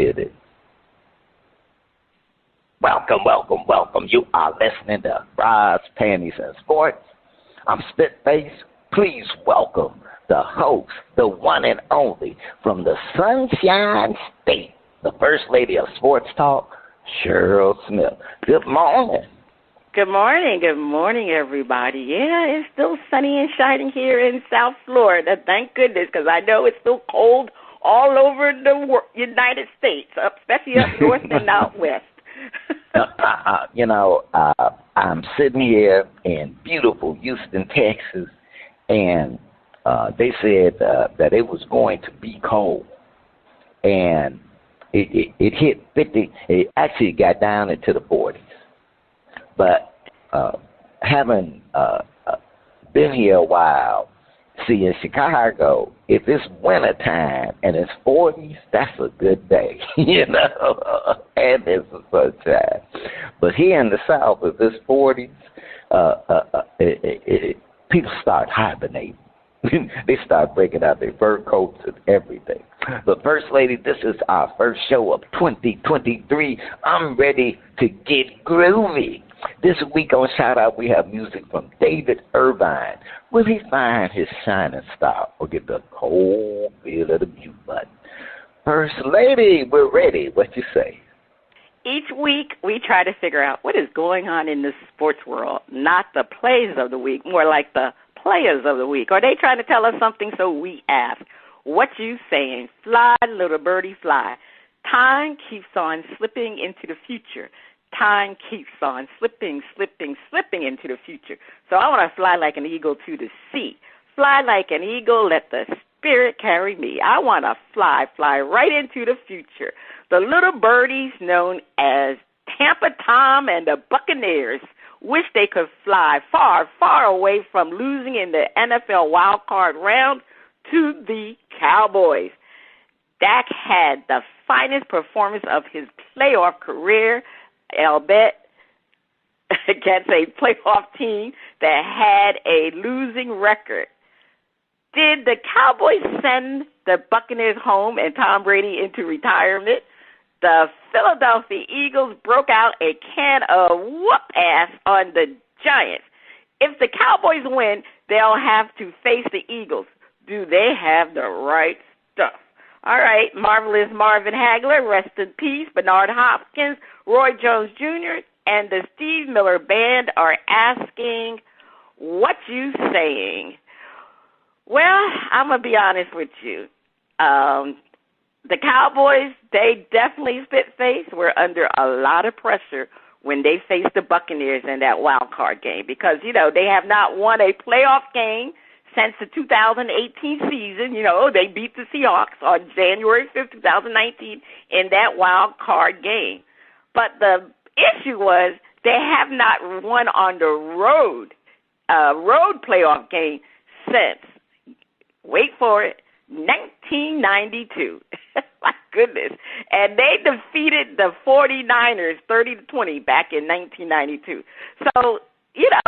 hit it. Welcome, welcome, welcome. You are listening to Bras, Panties, and Sports. I'm Spitface. Please welcome the host, the one and only, from the Sunshine State, the First Lady of Sports Talk, Cheryl Smith. Good morning. Good morning, everybody. Yeah, it's still sunny and shining here in South Florida. Thank goodness, because I know it's still cold all over the United States, especially up north and out west. I'm sitting here in beautiful Houston, Texas, and they said that it was going to be cold, and it hit 50. It actually got down into the 40s. But having been here a while, see, in Chicago, if it's wintertime and it's 40s, that's a good day, and it's the sunshine. But here in the South, if it's 40s, people start hibernating. They start breaking out their fur coats and everything. But First Lady, this is our first show of 2023. I'm ready to get groovy. This week on Shout Out, we have music from David Irvine. Will he find his shining star or get the cold feel of the mute button? First Lady, we're ready. What you say? Each week, we try to figure out what is going on in the sports world, not the plays of the week, more like the players of the week. Are they trying to tell us something? So we ask, what you saying? Fly, little birdie, fly. Time keeps on slipping into the future. Time keeps on slipping into the future. So I want to fly like an eagle to the sea. Fly like an eagle, let the spirit carry me. I want to fly right into the future. The little birdies known as Tampa Tom and the Buccaneers wish they could fly far, far away from losing in the NFL wild card round to the Cowboys. Dak had the finest performance of his playoff career, albeit against a playoff team that had a losing record. Did the Cowboys send the Buccaneers home and Tom Brady into retirement? The Philadelphia Eagles broke out a can of whoop-ass on the Giants. If the Cowboys win, they'll have to face the Eagles. Do they have the right stuff? All right, Marvelous Marvin Hagler, rest in peace. Bernard Hopkins, Roy Jones Jr., and the Steve Miller Band are asking, what you saying? Well, I'm going to be honest with you. The Cowboys, they definitely were under a lot of pressure when they faced the Buccaneers in that wild card game because, they have not won a playoff game since the 2018 season. They beat the Seahawks on January 5th, 2019 in that wild card game. But the issue was they have not won on the road playoff game since, wait for it, 1992. My goodness. And they defeated the 49ers 30-20 back in 1992. So,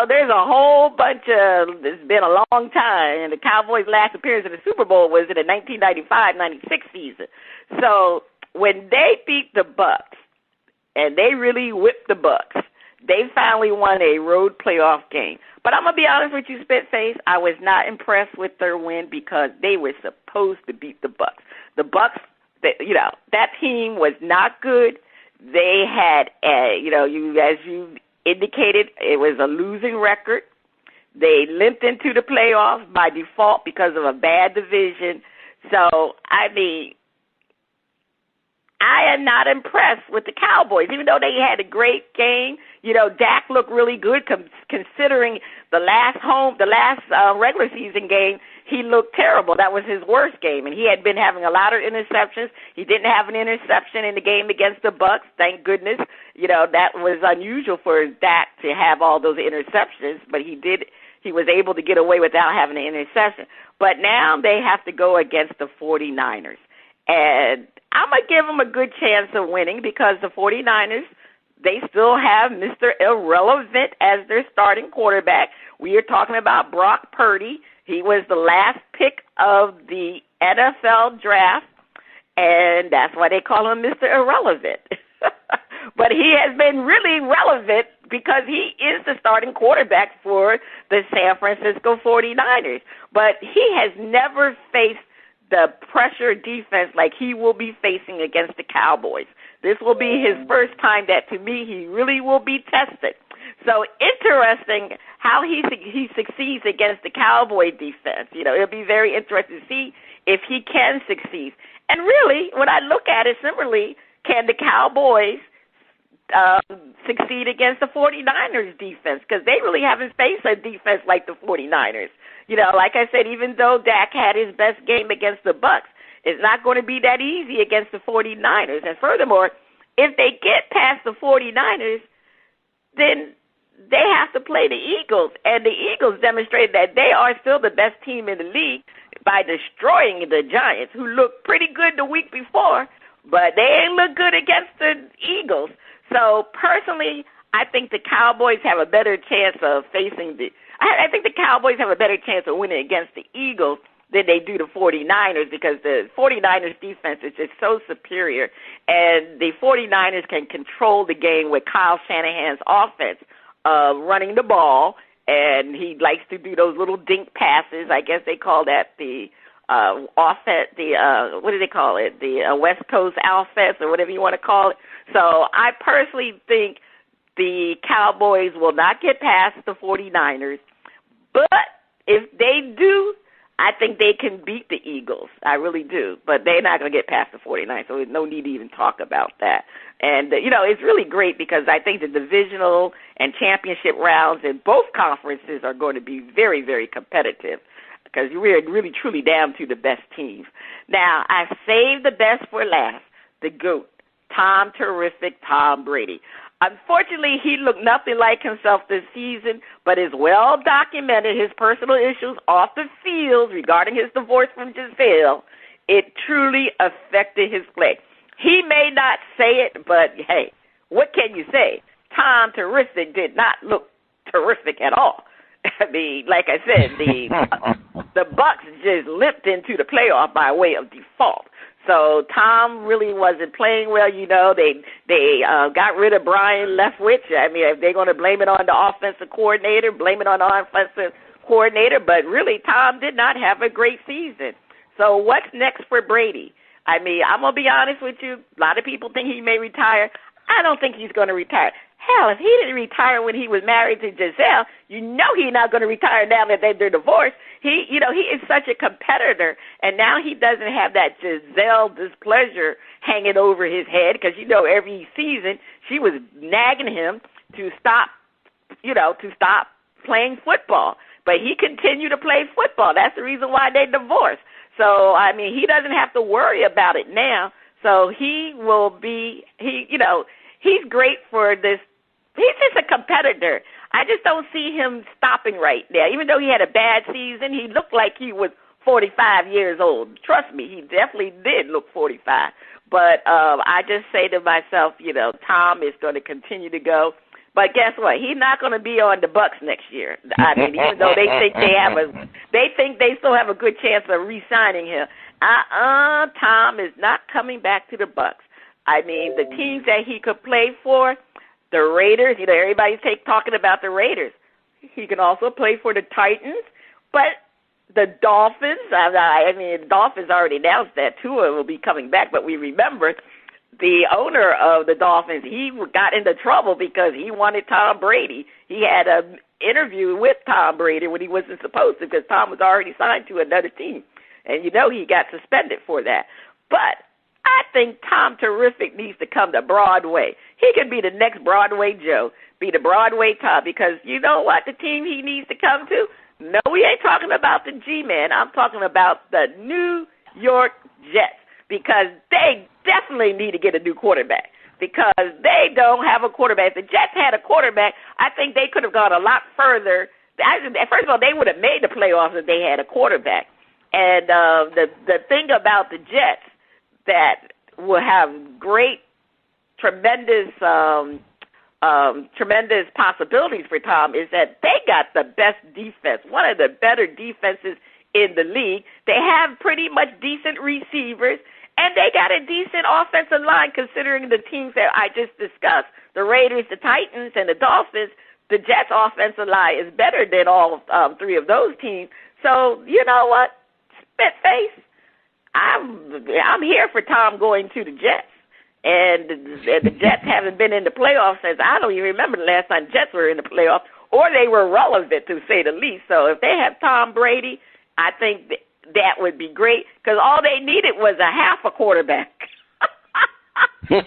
there's a whole bunch of, it's been a long time, and the Cowboys' last appearance in the Super Bowl was in the 1995-96 season. So when they beat the Bucs, and they really whipped the Bucs, they finally won a road playoff game. But I'm going to be honest with you, Spitface, I was not impressed with their win because they were supposed to beat the Bucs. The Bucs, that team was not good. They had, as you indicated, it was a losing record. They limped into the playoffs by default because of a bad division. So, I am not impressed with the Cowboys, even though they had a great game. Dak looked really good considering the last regular season game, he looked terrible. That was his worst game, and he had been having a lot of interceptions. He didn't have an interception in the game against the Bucs, thank goodness. That was unusual for Dak to have all those interceptions, but he was able to get away without having an interception. But now they have to go against the 49ers. And I'm going to give them a good chance of winning because the 49ers, they still have Mr. Irrelevant as their starting quarterback. We are talking about Brock Purdy. He was the last pick of the NFL draft, and that's why they call him Mr. Irrelevant. But he has been really relevant because he is the starting quarterback for the San Francisco 49ers. But he has never faced the pressure defense like he will be facing against the Cowboys. This will be his first time that, to me, he really will be tested. So interesting how he succeeds against the Cowboy defense. You know, it'll be very interesting to see if he can succeed. And really, when I look at it similarly, can the Cowboys succeed against the 49ers defense? Because they really haven't faced a defense like the 49ers. You know, like I said, even though Dak had his best game against the Bucs, it's not going to be that easy against the 49ers. And furthermore, if they get past the 49ers, then they have to play the Eagles. And the Eagles demonstrated that they are still the best team in the league by destroying the Giants, who looked pretty good the week before, but they ain't look good against the Eagles. So personally, I think the Cowboys have a better chance of facing I think the Cowboys have a better chance of winning against the Eagles than they do the 49ers, because the 49ers defense is just so superior, and the 49ers can control the game with Kyle Shanahan's offense, running the ball, and he likes to do those little dink passes. I guess they call that the offense, what do they call it? The West Coast offense, or whatever you want to call it. So I personally think the Cowboys will not get past the 49ers, but if they do, I think they can beat the Eagles. I really do. But they're not going to get past the 49ers, so there's no need to even talk about that. And, you know, it's really great because I think the divisional and championship rounds in both conferences are going to be very, very competitive, because we're really, truly down to the best teams. Now, I saved the best for last, the GOAT, Terrific Tom Brady. Unfortunately, he looked nothing like himself this season, but is well documented his personal issues off the field regarding his divorce from Giselle. It truly affected his play. He may not say it, but hey, what can you say? Tom Terrific did not look terrific at all. I mean, like I said, the Bucs just limped into the playoff by way of default. So Tom really wasn't playing well. You know, they got rid of Brian Leftwich. I mean, if they're going to blame it on the offensive coordinator, blame it on the offensive coordinator. But really, Tom did not have a great season. So what's next for Brady? I mean, I'm going to be honest with you. A lot of people think he may retire. I don't think he's going to retire. Hell, if he didn't retire when he was married to Giselle, you know he's not going to retire now that they're divorced. He is such a competitor, and now he doesn't have that Giselle displeasure hanging over his head, because, you know, every season she was nagging him to stop playing football. But he continued to play football. That's the reason why they divorced. So, I mean, he doesn't have to worry about it now. So he's great for this. He's just a competitor. I just don't see him stopping right now. Even though he had a bad season, he looked like he was 45 years old. Trust me, he definitely did look 45. But I just say to myself, you know, Tom is going to continue to go. But guess what? He's not going to be on the Bucs next year. I mean, even though they think they still have a good chance of re-signing him. Tom is not coming back to the Bucs. I mean, the teams that he could play for, the Raiders, you know, everybody's talking about the Raiders. He can also play for the Titans, but the Dolphins, I mean, the Dolphins already announced that Tua will be coming back, but we remember the owner of the Dolphins, he got into trouble because he wanted Tom Brady. He had an interview with Tom Brady when he wasn't supposed to, because Tom was already signed to another team. And, you know, he got suspended for that. But I think Tom Terrific needs to come to Broadway. He can be the next Broadway Joe, be the Broadway Tom, because you know what the team he needs to come to? No, we ain't talking about the G-Man. I'm talking about the New York Jets, because they definitely need to get a new quarterback, because they don't have a quarterback. If the Jets had a quarterback, I think they could have gone a lot further. First of all, they would have made the playoffs if they had a quarterback. And the thing about the Jets that will have tremendous possibilities for Tom is that they got the best defense, one of the better defenses in the league. They have pretty much decent receivers, And they got a decent offensive line considering the teams that I just discussed, the Raiders, the Titans, and the Dolphins. The Jets' offensive line is better than all three of those teams. So, you know what, Spitface, I'm here for Tom going to the Jets. And the Jets haven't been in the playoffs since I don't even remember the last time Jets were in the playoffs, or they were relevant, to say the least. So if they have Tom Brady, I think that would be great, because all they needed was a half a quarterback. They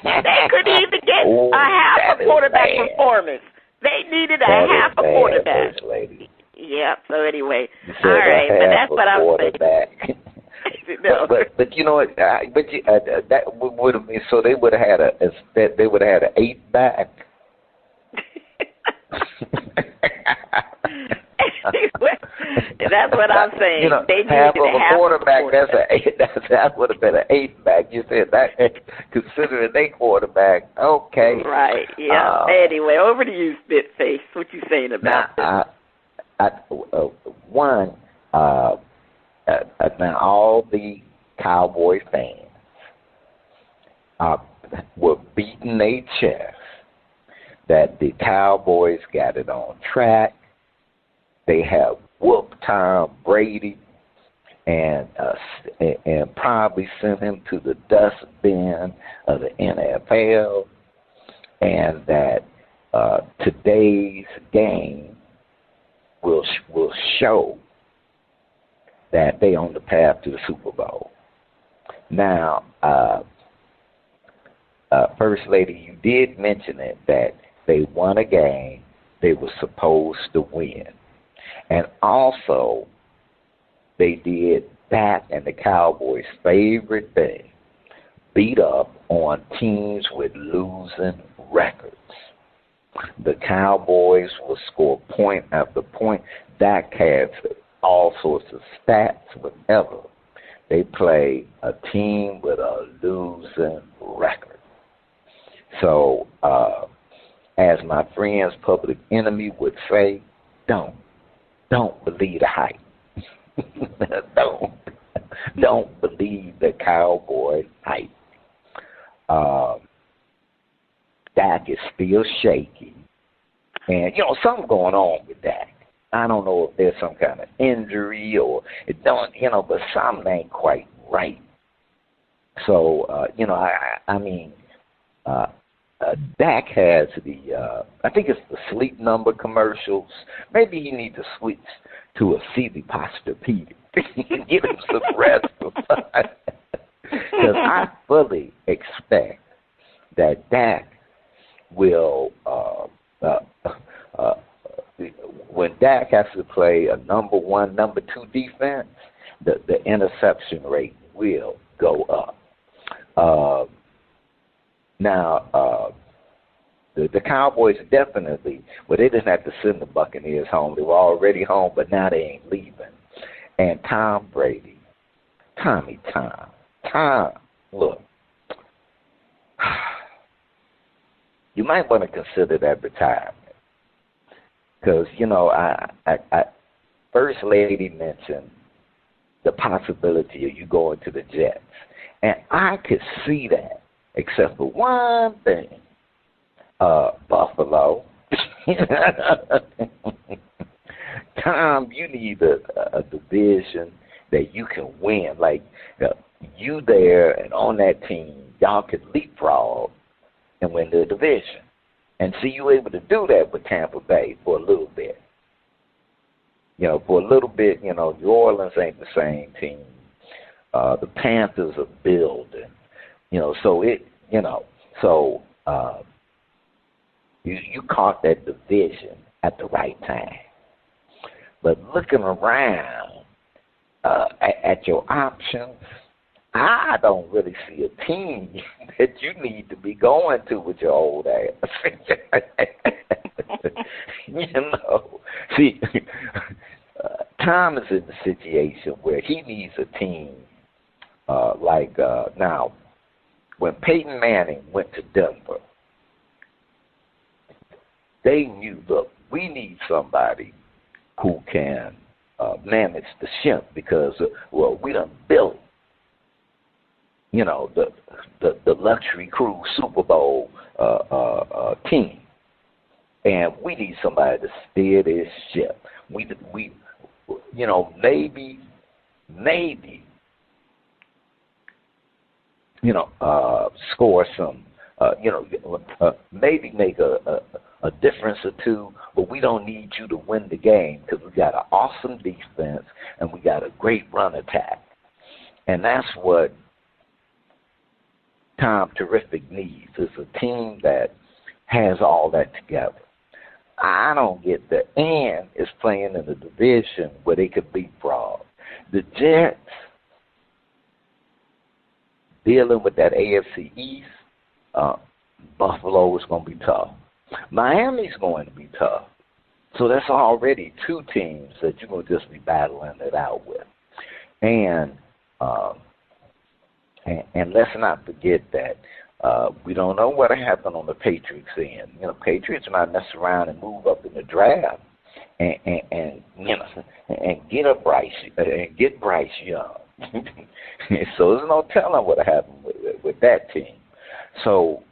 couldn't even get a half a quarterback performance. They needed a half a quarterback. Yeah. So anyway, all right, but that's what I'm saying. No. But you know what? That would have been, so they would have had an 8-back. That's what I'm saying. You know, they half of a quarterback. That would have been an 8-back. You said that, considering they quarterback. Okay. Right. Yeah. Anyway, over to you, Spitface. What you saying about this? Now all the Cowboy fans were beating their chest that the Cowboys got it on track. They have whooped Tom Brady and probably sent him to the dustbin of the NFL, and that today's game will show that they on the path to the Super Bowl. Now, First Lady, you did mention it, that they won a game they were supposed to win. And also, they did that and the Cowboys' favorite thing, beat up on teams with losing records. The Cowboys will score point after point. Dak has all sorts of stats whenever they play a team with a losing record. So, as my friend's Public Enemy would say, don't believe the hype. don't believe the Cowboy hype. Dak is still shaky, and something's going on with Dak. I don't know if there's some kind of injury or it don't, but something ain't quite right. So, Dak has I think it's the Sleep Number commercials. Maybe he needs to switch to a CD Posturepedic and give him some rest. Because I fully expect that Dak will, when Dak has to play a number 1, number 2 defense, the interception rate will go up. Now, the Cowboys definitely, they didn't have to send the Buccaneers home. They were already home, but now they ain't leaving. And Tom Brady, Tom, look, you might want to consider that retirement. Because, First Lady mentioned the possibility of you going to the Jets. And I could see that, except for one thing. Buffalo. Tom, you need a division that you can win. Like, you there and on that team, y'all could leapfrog and win the division. And see you able to do that with Tampa Bay for a little bit. For a little bit, New Orleans ain't the same team. The Panthers are building. You caught that division at the right time. But looking around at your options, I don't really see a team that you need to be going to with your old ass. See, Tom is in the situation where he needs a team now, when Peyton Manning went to Denver, they knew, look, we need somebody who can manage the ship because, we done built, the luxury cruise Super Bowl team, and we need somebody to steer this ship. We maybe score some, maybe make a difference or two, but we don't need you to win the game because we got an awesome defense and we got a great run attack. And that's what Tom Terrific needs, is a team that has all that together. I don't get that. And is playing in a division where they could beat fraud. The Jets, dealing with that AFC East, Buffalo is going to be tough. Miami's going to be tough. So that's already two teams that you're going to just be battling it out with. And let's not forget that we don't know what'll happen on the Patriots end. Patriots might mess around and move up in the draft and get Bryce Young. So there's no telling what'll happen with that team. So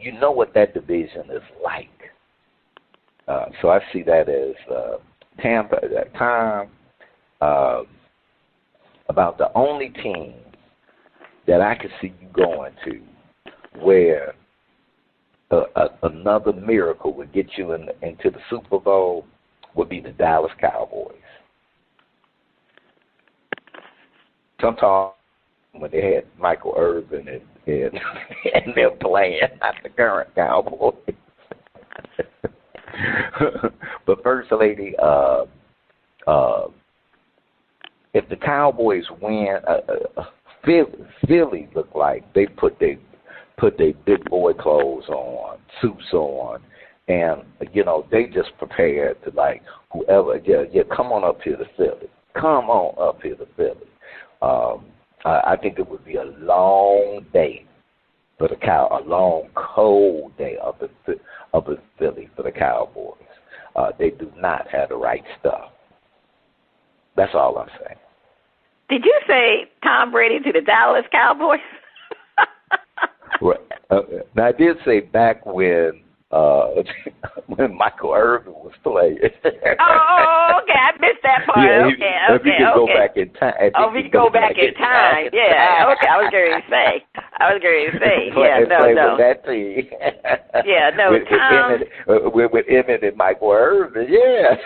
you know what that division is like. So I see that as Tampa at that time. About the only team that I could see you going to where another miracle would get you into the Super Bowl would be the Dallas Cowboys. Sometimes when they had Michael Irvin and they're playing, not the current Cowboys. But First Lady, if the Cowboys win, Philly look like they put their big boy clothes on, suits on, and they just prepared to whoever, come on up here to Philly, come on up here to Philly. I think it would be a long day for a long cold day up in Philly for the Cowboys. They do not have the right stuff. That's all I'm saying. Did you say Tom Brady to the Dallas Cowboys? Right. Now, I did say back when Michael Irvin was playing. Oh, okay. I missed that part. Yeah, if you could go back in time. Oh, we could go back in time. Yeah. Okay. I was going to say. Yeah. No. With that team. Yeah. No. Tom. With Emmett and Michael Irvin. Yeah.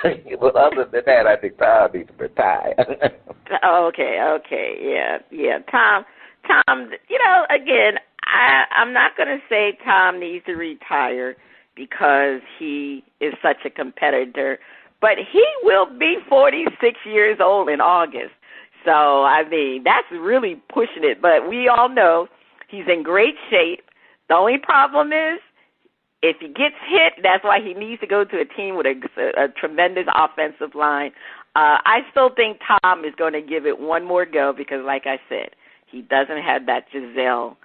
But other than that, I think Tom needs to retire. Okay. Yeah. Tom. Again, I'm not going to say Tom needs to retire because he is such a competitor, but he will be 46 years old in August. So, I mean, that's really pushing it. But we all know he's in great shape. The only problem is if he gets hit, that's why he needs to go to a team with a tremendous offensive line. I still think Tom is going to give it one more go because, like I said, he doesn't have that Giselle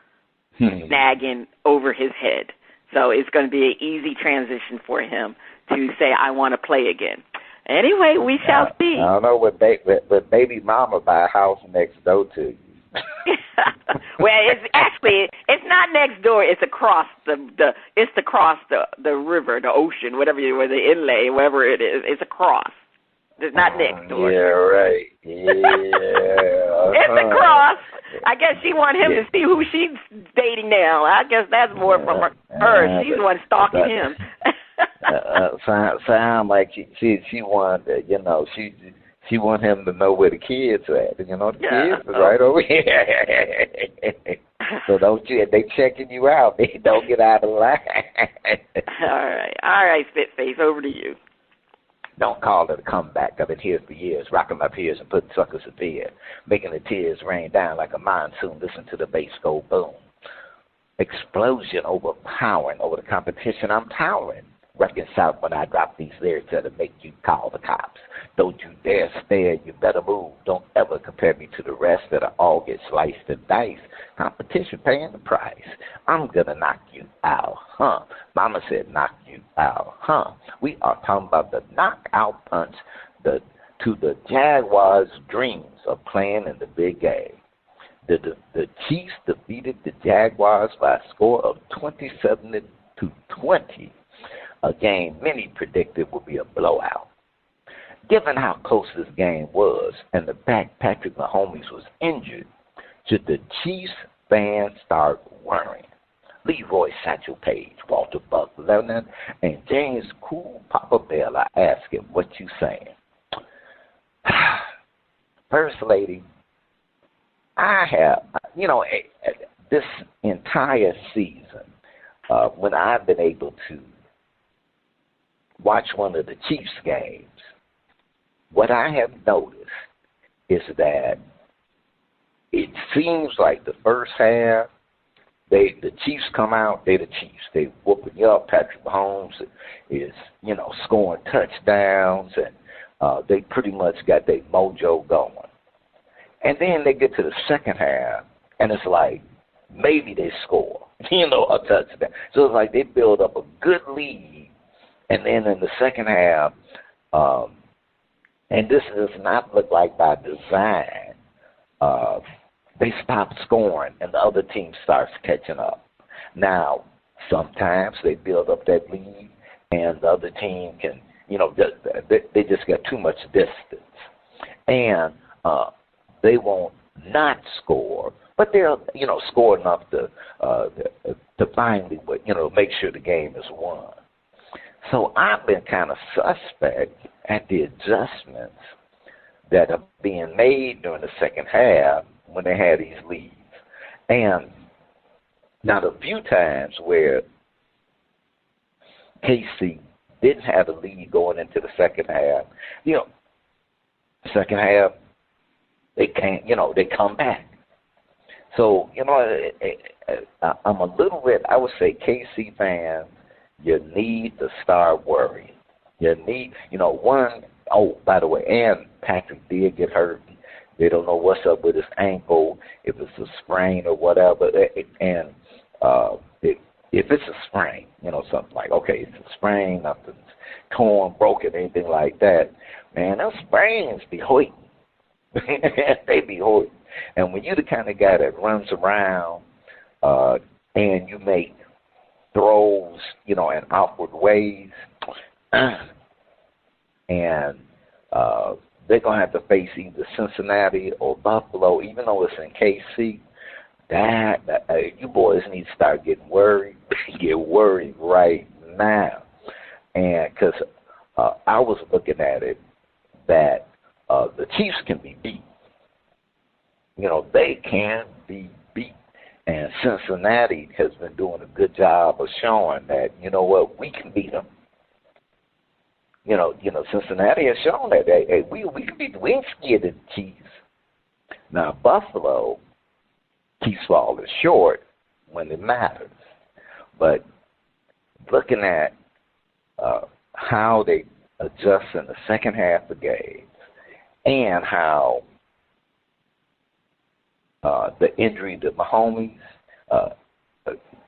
nagging over his head. So it's going to be an easy transition for him to say, I want to play again. Anyway, we shall see. I don't know what baby mama buy a house next door to you. Well, it's not next door. It's across the river, the ocean, whatever where the inlay, wherever it is. It's across. It's not next door. Yeah, right. Yeah. It's across. I guess she want him to see who she's dating now. I guess that's more from her. She's the one stalking him. Sound like she want she want him to know where the kids are at. The kids are right over here. So they checking you out. They don't get out of line. All right, Spitface, over to you. Don't call it a comeback. I've been here for years, rocking my peers and putting suckers to fear, making the tears rain down like a monsoon. Listen to the bass go boom. Explosion overpowering over the competition. I'm towering. Reconcile when I drop these lyrics that'll make you call the cops. Don't you dare stare, you better move. Don't ever compare me to the rest that'll all get sliced and diced. Competition paying the price. I'm gonna knock you out, huh? Mama said knock you out, huh? We are talking about the knockout punch to the Jaguars' dreams of playing in the big game. The Chiefs defeated the Jaguars by a score of 27-20, a game many predicted would be a blowout. Given how close this game was and the fact Patrick Mahomes was injured, should the Chiefs fans start worrying? Leroy Satchel Paige, Walter Buck Leonard, and James Cool Papa Bell are asking, what you saying? First Lady, I have, this entire season, when I've been able to watch one of the Chiefs games, what I have noticed is that it seems like the first half, the Chiefs come out, they're the Chiefs. They whooping you up. Patrick Mahomes is, scoring touchdowns, and they pretty much got their mojo going. And then they get to the second half, and it's like, maybe they score, a touchdown. So it's like they build up a good lead, and then in the second half, and this does not look like by design, they stop scoring and the other team starts catching up. Now, sometimes they build up that lead and the other team can, they just got too much distance. And they won't not score, but they'll, score enough to finally, make sure the game is won. So I've been kind of suspect at the adjustments that are being made during the second half when they had these leads. And now the few times where KC didn't have a lead going into the second half, second half, they can't, they come back. So, I'm a little bit, I would say, KC fans, you need to start worrying. You need, by the way, and Patrick did get hurt. They don't know what's up with his ankle, if it's a sprain or whatever. And if it's a sprain, something like, okay, it's a sprain, nothing's torn, broken, anything like that, man, those sprains be hoiting. They be hoiting. And when you're the kind of guy that runs around and you make throws, in awkward ways, and they're going to have to face either Cincinnati or Buffalo, even though it's in KC. You boys need to start getting worried. Get worried right now. And because I was looking at it that the Chiefs can be beat. They can be beat. And Cincinnati has been doing a good job of showing that, we can beat them. Cincinnati has shown that hey, we can beat. We ain't scared of the Chiefs. Now Buffalo keeps falling short when it matters. But looking at how they adjust in the second half of games and how the injury to Mahomes,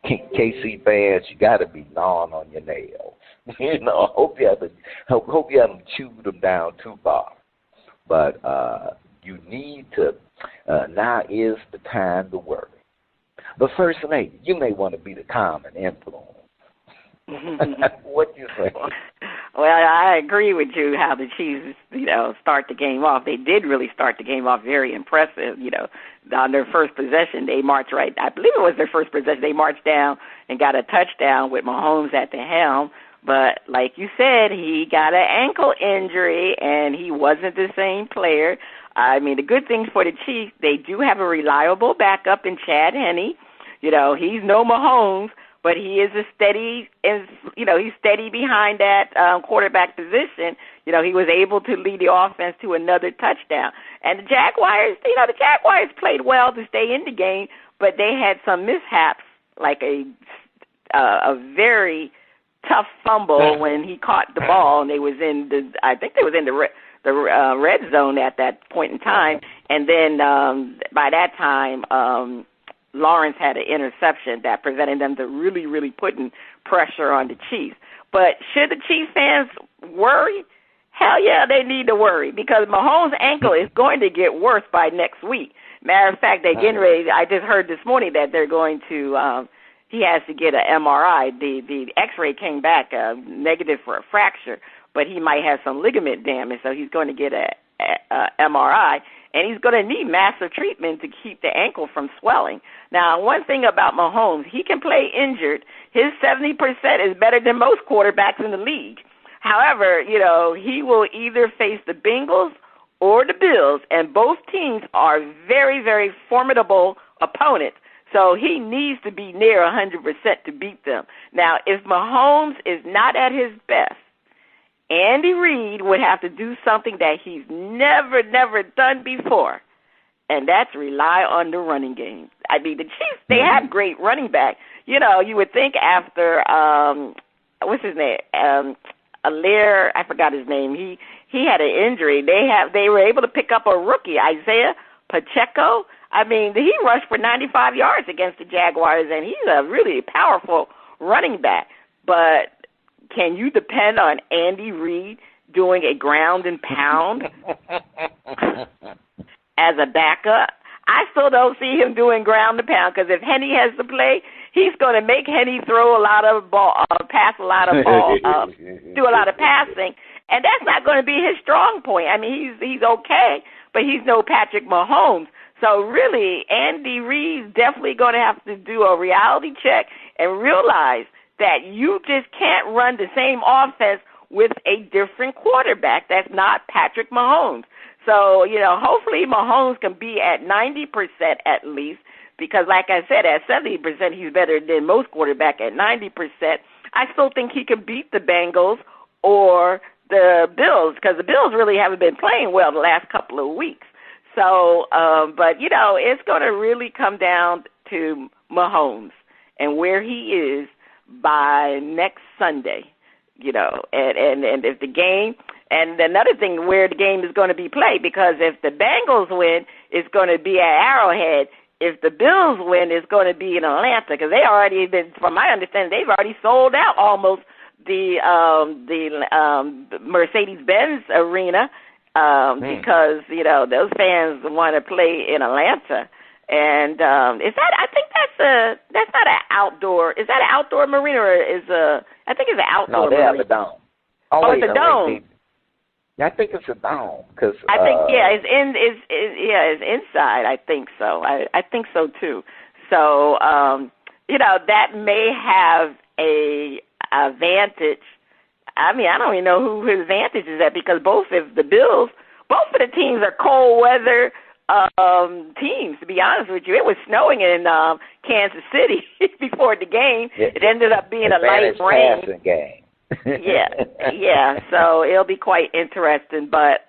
KC fans, you got to be gnawing on your nails. I hope you haven't chewed them down too far. But you need to. Now is the time to worry. But First Lady, you may want to be the common influence. What do you think? Well, I agree with you how the Chiefs, start the game off. They did really start the game off very impressive. On their first possession, they marched right. I believe it was their first possession. They marched down and got a touchdown with Mahomes at the helm. But like you said, he got an ankle injury, and he wasn't the same player. I mean, the good thing for the Chiefs, they do have a reliable backup in Chad Henne. He's no Mahomes, but he is a steady, he's steady behind that quarterback position. He was able to lead the offense to another touchdown. And the Jaguars, the Jaguars played well to stay in the game, but they had some mishaps, like a very tough fumble when he caught the ball, and I think they was in the red zone at that point in time. And then by that time, Lawrence had an interception that prevented them to really, really putting pressure on the Chiefs. But should the Chiefs fans worry? Hell yeah, they need to worry, because Mahomes' ankle is going to get worse by next week. Matter of fact, they're getting ready. I just heard this morning that they're going to. He has to get an MRI. The X-ray came back negative for a fracture, but he might have some ligament damage, so he's going to get a MRI, and he's going to need massive treatment to keep the ankle from swelling. Now, one thing about Mahomes, he can play injured. His 70% is better than most quarterbacks in the league. However, he will either face the Bengals or the Bills, and both teams are very, very formidable opponents. So he needs to be near 100% to beat them. Now, if Mahomes is not at his best, Andy Reid would have to do something that he's never done before, and that's rely on the running game. I mean, the Chiefs, they have great running back. You would think after, what's his name, Alaire, I forgot his name. He had an injury. They were able to pick up a rookie, Isaiah Pacheco. I mean, he rushed for 95 yards against the Jaguars, and he's a really powerful running back. But can you depend on Andy Reid doing a ground and pound as a backup? I still don't see him doing ground and pound, because if Henny has to play, he's going to make Henny throw a lot of ball, pass a lot of ball, do a lot of passing, and that's not going to be his strong point. I mean, he's okay, but he's no Patrick Mahomes. So really, Andy Reid's definitely going to have to do a reality check and realize that you just can't run the same offense with a different quarterback. That's not Patrick Mahomes. So, hopefully Mahomes can be at 90% at least, because like I said, at 70%, he's better than most quarterbacks at 90%. I still think he can beat the Bengals or the Bills, because the Bills really haven't been playing well the last couple of weeks. So, but, it's going to really come down to Mahomes and where he is by next Sunday, and if the game, and another thing, where the game is going to be played, because if the Bengals win, it's going to be at Arrowhead. If the Bills win, it's going to be in Atlanta, because they already been, from my understanding, they've already sold out almost the Mercedes-Benz arena, because, those fans want to play in Atlanta. And that's not an outdoor. Is that an outdoor marina, or I think it's an outdoor marina. No, they have a dome. It's a dome. I think it's a dome, because I think it's inside. I think so. I think so too. So that may have a advantage. I mean, I don't even know who his advantage is at, because both of the teams are cold weather teams, to be honest with you. It was snowing in Kansas City before the game. It ended up being a light rain game. yeah. So it'll be quite interesting. But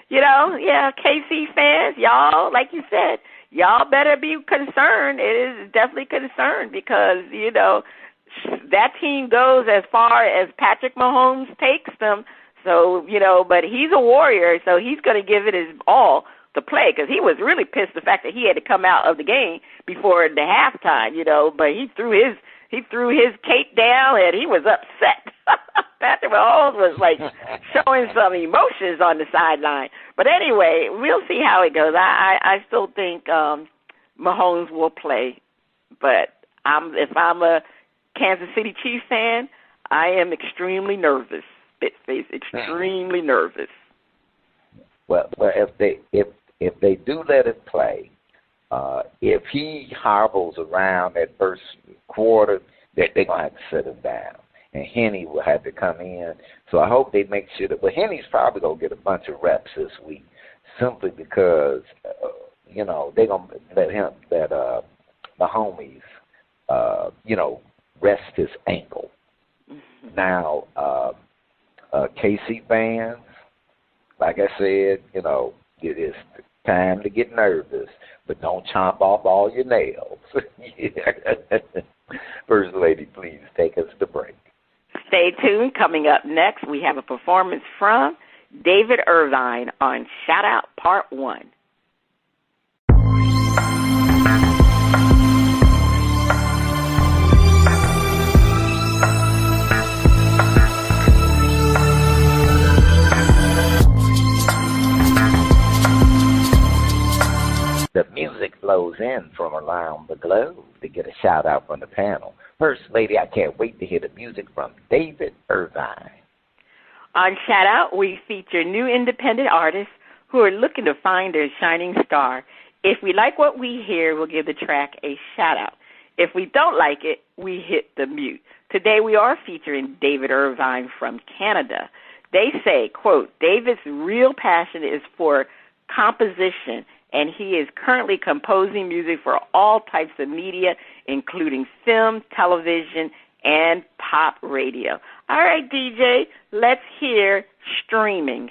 KC fans, y'all, like you said, y'all better be concerned. It is definitely concerned, because that team goes as far as Patrick Mahomes takes them. So but he's a warrior, so he's going to give it his all to play, because he was really pissed the fact that he had to come out of the game before the halftime, but he threw his cape down and he was upset. Patrick Mahomes was like showing some emotions on the sideline. But anyway, we'll see how it goes. I still think Mahomes will play, but if I'm a Kansas City Chiefs fan, I am extremely nervous. Spit-face, extremely nervous. Well, if they do let it play, if he hobbles around that first quarter, they're going to have to sit him down, and Henny will have to come in. So I hope they make sure that. Well, Henny's probably going to get a bunch of reps this week, simply because they're going to let the homies rest his ankle. Mm-hmm. Now, KC fans, like I said, it is time to get nervous, but don't chomp off all your nails. First Lady, please take us to break. Stay tuned. Coming up next, we have a performance from David Irvine on Shout Out Part 1. The calls in from around the globe to get a shout out from the panel. First Lady, I can't wait to hear the music from David Irvine. On Shout Out, we feature new independent artists who are looking to find their shining star. If we like what we hear, we'll give the track a shout out. If we don't like it, we hit the mute. Today we are featuring David Irvine from Canada. They say, quote, David's real passion is for composition, and he is currently composing music for all types of media, including film, television, and pop radio. All right, DJ, let's hear Streaming.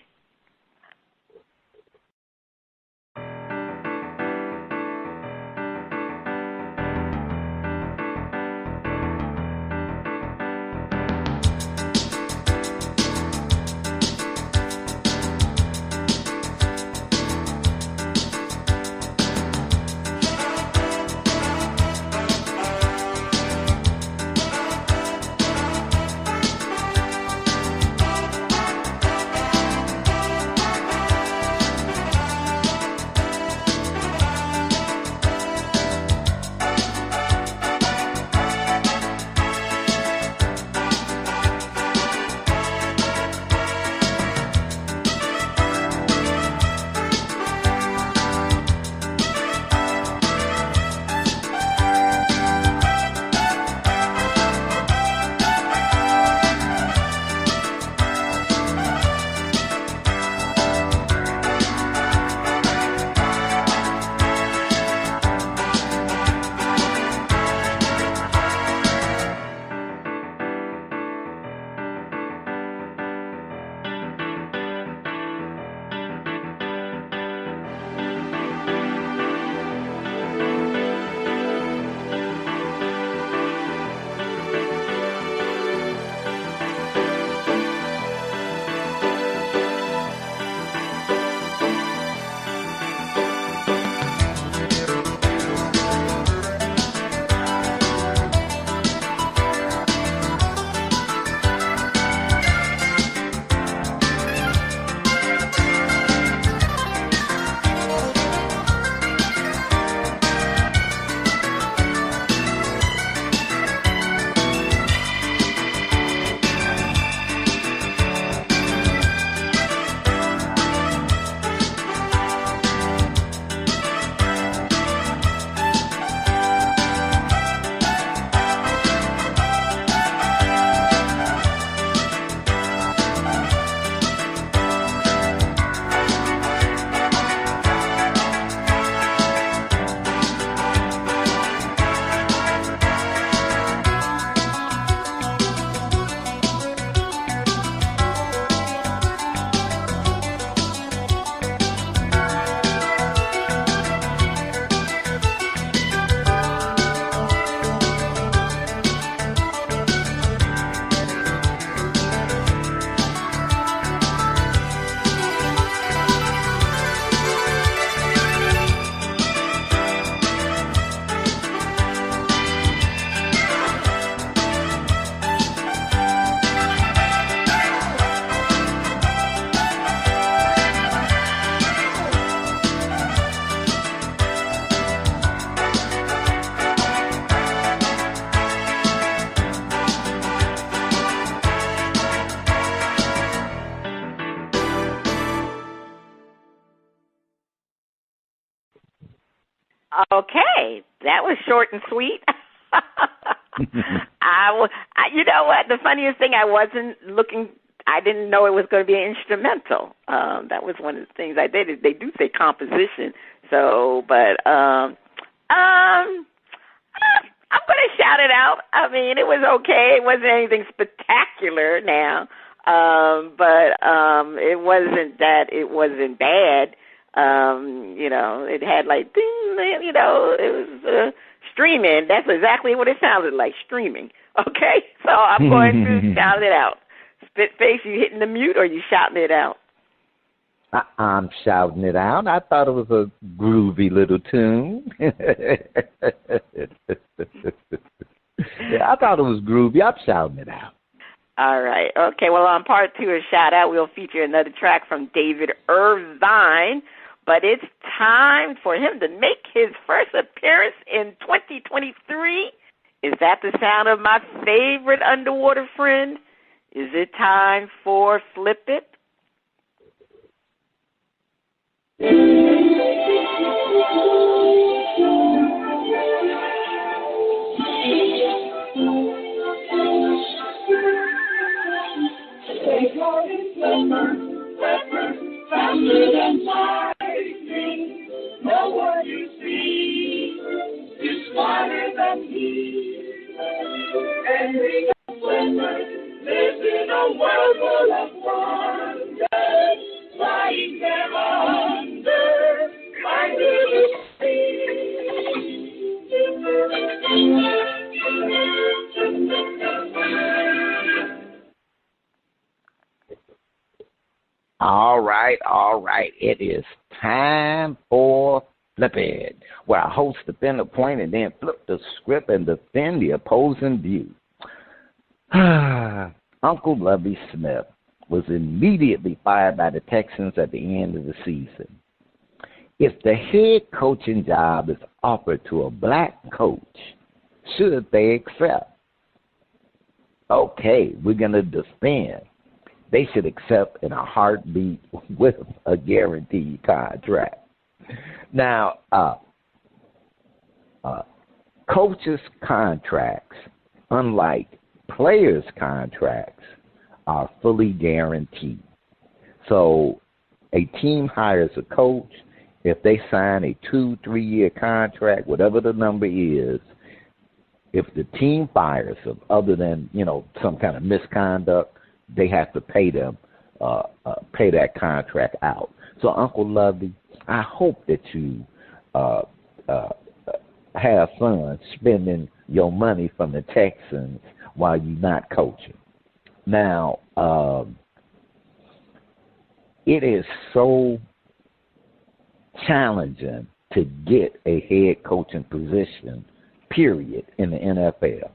Okay, that was short and sweet. You know what? The funniest thing, I didn't know it was going to be an instrumental. That was one of the things I did. They do say composition. So, but I'm going to shout it out. I mean, it was okay. It wasn't anything spectacular now, but it wasn't that it wasn't bad. It had like, ding, it was streaming. That's exactly what it sounded like, streaming. Okay, so I'm going to shout it out. Spitface, you hitting the mute or you shouting it out? I'm shouting it out. I thought it was a groovy little tune. Yeah, I thought it was groovy. I'm shouting it out. All right. Okay, well, on part two of Shout Out, we'll feature another track from David Irvine. but it's time for him to make his first appearance in 2023. Is that the sound of my favorite underwater friend? Is it time for Flip It? Faster than lightning, no one you see is smarter than he. Every swimmer lives in a world full of wonders, flying there under, under the All right. It is time for Flip It, where I host defend a point and then flip the script and defend the opposing view. Uncle Lovie Smith was immediately fired by the Texans at the end of the season. If the head coaching job is offered to a black coach, should they accept? Okay, we're going to defend. They should accept in a heartbeat with a guaranteed contract. Now, coaches' contracts, unlike players' contracts, are fully guaranteed. So a team hires a coach. If they sign a 2-3 year contract, whatever the number is, if the team fires them, other than, some kind of misconduct, they have to pay them, pay that contract out. So, Uncle Lovey, I hope that you have fun spending your money from the Texans while you're not coaching. Now, it is so challenging to get a head coaching position, period, in the NFL.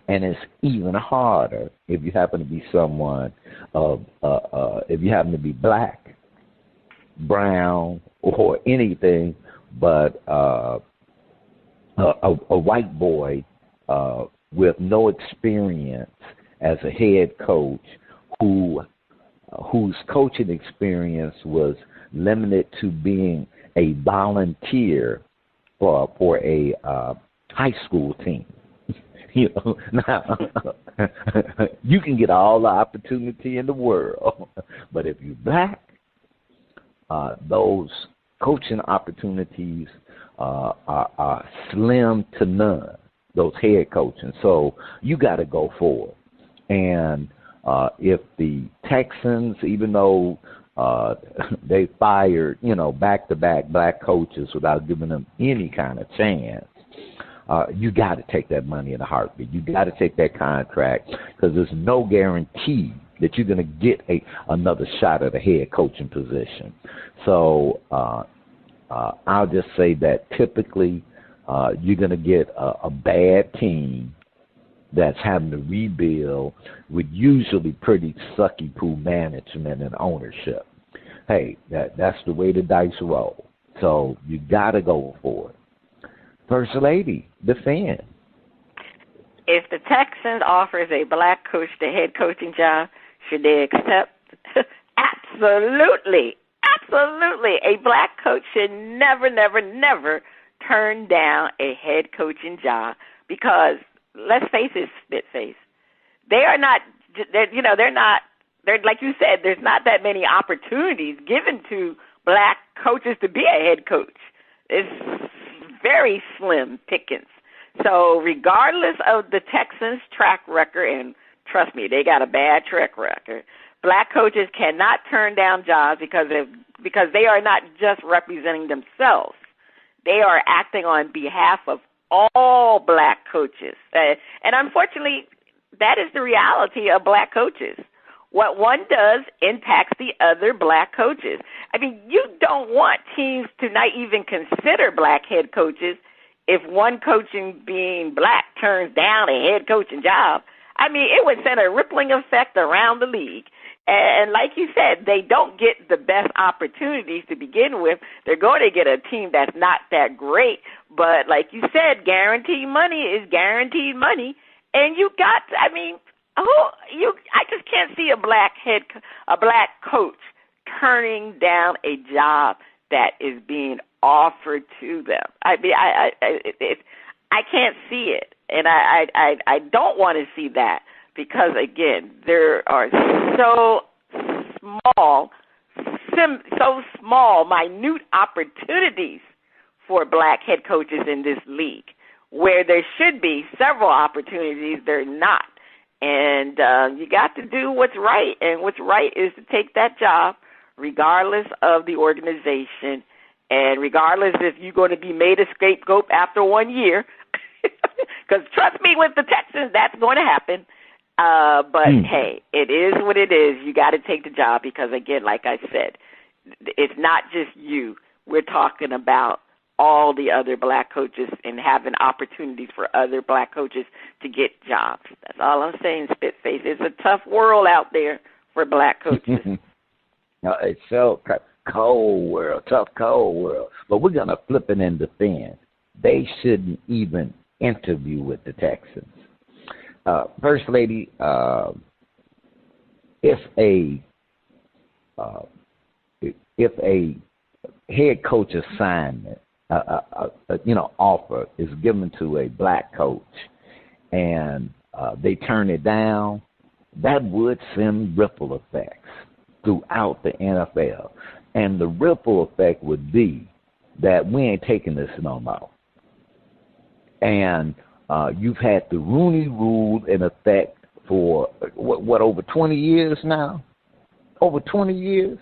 And it's even harder if you happen to be someone if you happen to be black, brown, or anything but a white boy with no experience as a head coach whose coaching experience was limited to being a volunteer for a high school team. Now, you can get all the opportunity in the world, but if you're black, those coaching opportunities are slim to none, those head coaching. So you got to go for it. And if the Texans, even though they fired, back-to-back black coaches without giving them any kind of chance, you got to take that money in a heartbeat. You got to take that contract because there's no guarantee that you're going to get another shot at a head coaching position. So I'll just say that typically you're going to get a bad team that's having to rebuild with usually pretty sucky-poo management and ownership. Hey, that's the way the dice roll. So you got to go for it. First Lady, defend. If the Texans offers a black coach the head coaching job, should they accept? Absolutely. Absolutely. A black coach should never, never, never turn down a head coaching job because, let's face it, Spitface, they're like you said, there's not that many opportunities given to black coaches to be a head coach. It's very slim pickings. So regardless of the Texans' track record, and trust me, they got a bad track record, black coaches cannot turn down jobs because they are not just representing themselves. They are acting on behalf of all black coaches. And unfortunately, that is the reality of black coaches. What one does impacts the other black coaches. I mean, you don't want teams to not even consider black head coaches if one coaching being black turns down a head coaching job. I mean, it would send a rippling effect around the league. And like you said, they don't get the best opportunities to begin with. They're going to get a team that's not that great. But like you said, guaranteed money is guaranteed money. And you got, I mean, I just can't see a black coach turning down a job that is being offered to them. I mean, I can't see it. And I don't want to see that. Because, again, there are so small, minute opportunities for black head coaches in this league, where there should be several opportunities, they're not. And you got to do what's right, and what's right is to take that job regardless of the organization and regardless if you're going to be made a scapegoat after 1 year. Because trust me, with the Texans, that's going to happen. But hey, it is what it is. You got to take the job because, again, like I said, it's not just you. We're talking about all the other black coaches and having opportunities for other black coaches to get jobs. That's all I'm saying, Spitface. It's a tough world out there for black coaches. It's so cold world, tough cold world. But we're going to flip it in defense. They shouldn't even interview with the Texans. First Lady, if a head coach assignment, offer is given to a black coach, and they turn it down, that would send ripple effects throughout the NFL, and the ripple effect would be that we ain't taking this no more, and you've had the Rooney Rule in effect for, what, over 20 years now? Over 20 years?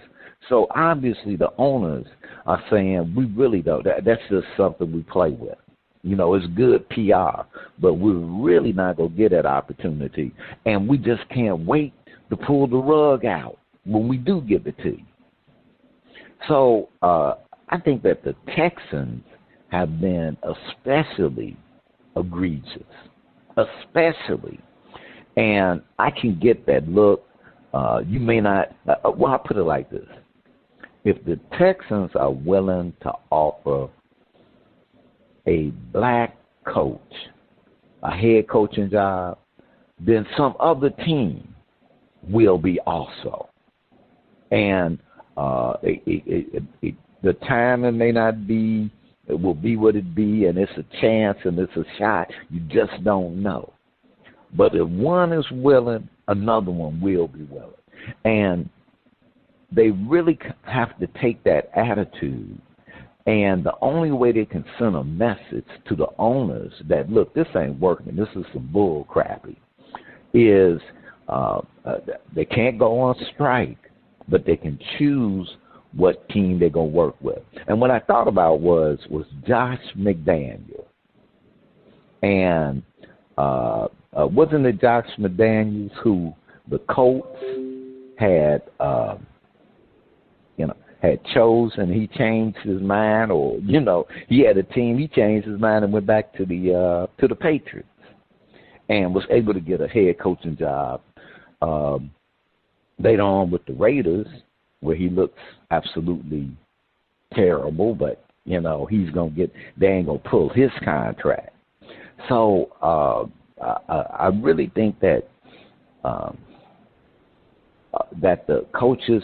So obviously the owners are saying, we really don't. That's just something we play with. It's good PR, but we're really not going to get that opportunity. And we just can't wait to pull the rug out when we do give it to you. So I think that the Texans have been especially egregious, especially, and I can get that look. You may not. Well, I'll put it like this: if the Texans are willing to offer a black coach a head coaching job, then some other team will be also. And the timing may not be. It will be what it be, and it's a chance and it's a shot. You just don't know. But if one is willing, another one will be willing. And they really have to take that attitude. And the only way they can send a message to the owners that, look, this ain't working, this is some bull crappy, is they can't go on strike, but they can choose what team they're going to work with. And what I thought about was Josh McDaniels. And wasn't it Josh McDaniels who the Colts had chosen, he changed his mind, or, he had a team, he changed his mind and went back to the Patriots and was able to get a head coaching job later on with the Raiders, where he looks absolutely terrible, but, they ain't going to pull his contract. So I really think that that the coaches,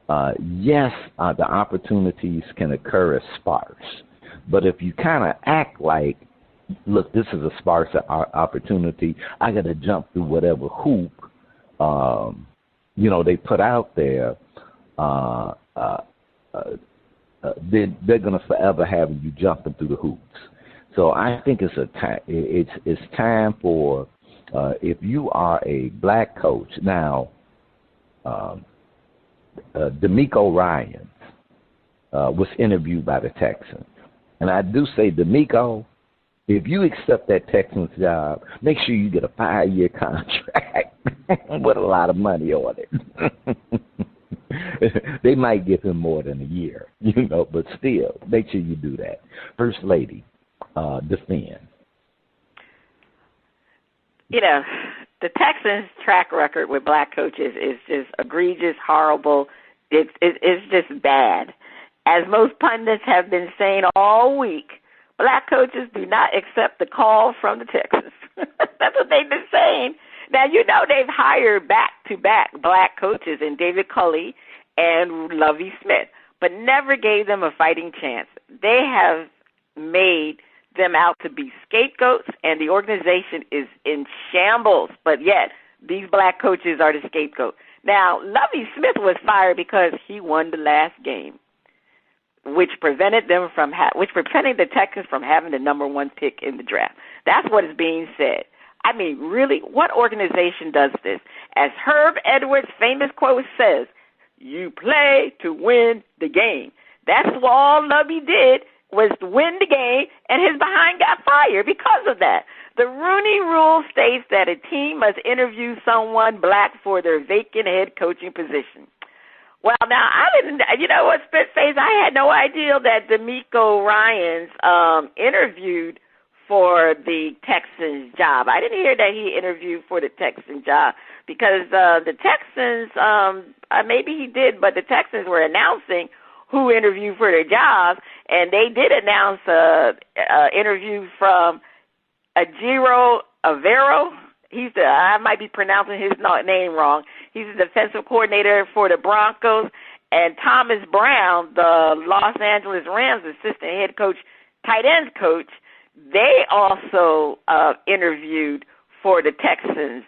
yes, the opportunities can occur as sparse, but if you kind of act like, look, this is a sparse opportunity, I got to jump through whatever hoop they put out there, they're going to forever have you jumping through the hoops. So I think it's time for, if you are a black coach now, DeMeco Ryans was interviewed by the Texans, and I do say, DeMeco, if you accept that Texans job, make sure you get a 5-year contract with a lot of money on it. They might give him more than a year, but still, make sure you do that. First Lady, defend. The Texans' track record with black coaches is just egregious, horrible. It's just bad. As most pundits have been saying all week, black coaches do not accept the call from the Texans. That's what they've been saying. Now, you know they've hired back-to-back black coaches in David Culley and Lovie Smith, but never gave them a fighting chance. They have made them out to be scapegoats, and the organization is in shambles, but yet these black coaches are the scapegoat. Now, Lovie Smith was fired because he won the last game, which prevented the Texans from having the number 1 pick in the draft. That's what is being said. I mean, really, what organization does this? As Herb Edwards' famous quote says, you play to win the game. That's all Lovie did, was to win the game, and his behind got fired because of that. The Rooney Rule states that a team must interview someone black for their vacant head coaching position. Well, now, you know what, Spitface, I had no idea that DeMeco Ryans interviewed for the Texans job. I didn't hear that he interviewed for the Texans job because the Texans, maybe he did, but the Texans were announcing who interviewed for their jobs, and they did announce an interview from Ejiro Evero. I might be pronouncing his name wrong. He's the defensive coordinator for the Broncos, and Thomas Brown, the Los Angeles Rams assistant head coach, tight ends coach, they also interviewed for the Texans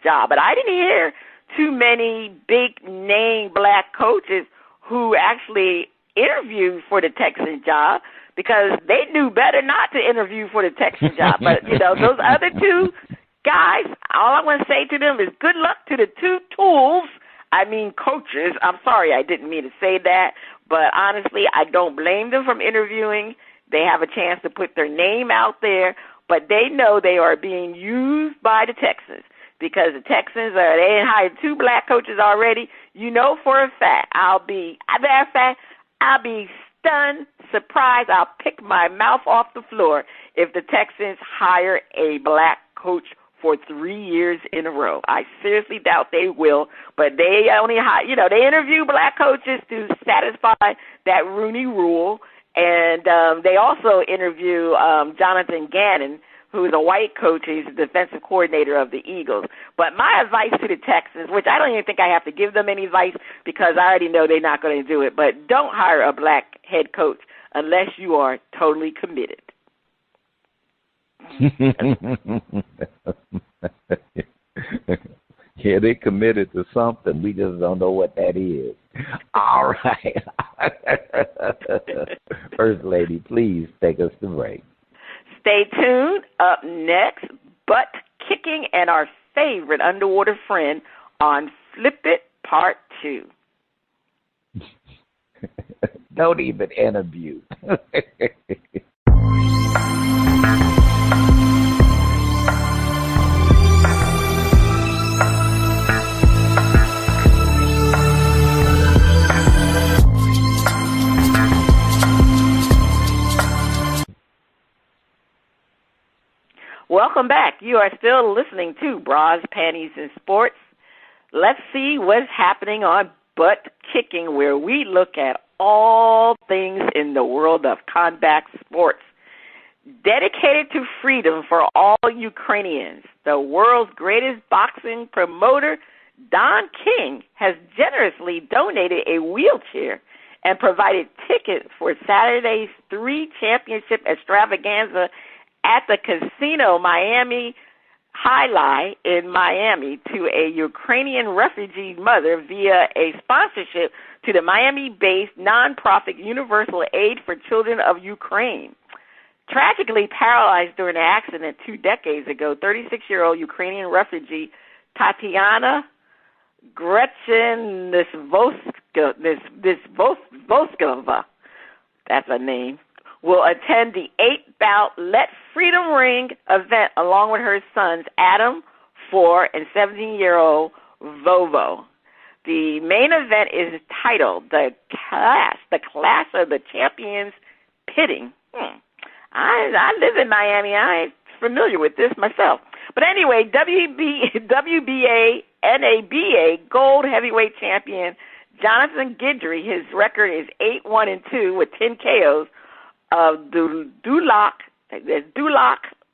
job. But I didn't hear too many big-name black coaches who actually interviewed for the Texans job because they knew better not to interview for the Texans job. But, you know, those other two guys, all I want to say to them is good luck to the two coaches. I'm sorry, I didn't mean to say that, but honestly, I don't blame them from interviewing. They have a chance to put their name out there, but they know they are being used by the Texans because the Texans they hired 2 black coaches already. You know for a fact, I'll be stunned, surprised. I'll pick my mouth off the floor if the Texans hire a black coach for 3 years in a row. I seriously doubt they will, but they only they interview black coaches to satisfy that Rooney Rule. And they also interview Jonathan Gannon, who is a white coach. He's the defensive coordinator of the Eagles. But my advice to the Texans, which I don't even think I have to give them any advice because I already know they're not going to do it, but don't hire a black head coach unless you are totally committed. Yeah, they committed to something. We just don't know what that is. All right. First Lady, please take us to break. Stay tuned. Up next, butt kicking and our favorite underwater friend on Flip It Part 2. Don't even interview. Welcome back. You are still listening to Bras, Panties, and Sports. Let's see what's happening on Butt Kicking, where we look at all things in the world of combat sports. Dedicated to freedom for all Ukrainians, the world's greatest boxing promoter, Don King, has generously donated a wheelchair and provided tickets for Saturday's 3 championship extravaganza at the Casino Miami Highlight in Miami to a Ukrainian refugee mother via a sponsorship to the Miami-based nonprofit Universal Aid for Children of Ukraine. Tragically paralyzed during an accident 2 decades ago, 36-year-old Ukrainian refugee Tatiana Grechenivoskova, that's her name, will attend the 8-bout Let Freedom Ring event along with her sons Adam, 4, and 17-year-old Vovo. The main event is titled The Clash of the Champions Pitting. I live in Miami. I'm familiar with this myself. But anyway, WBA, NABA gold heavyweight champion Jonathan Guidry, his record is 8-1-2 with 10 KOs of Duloc,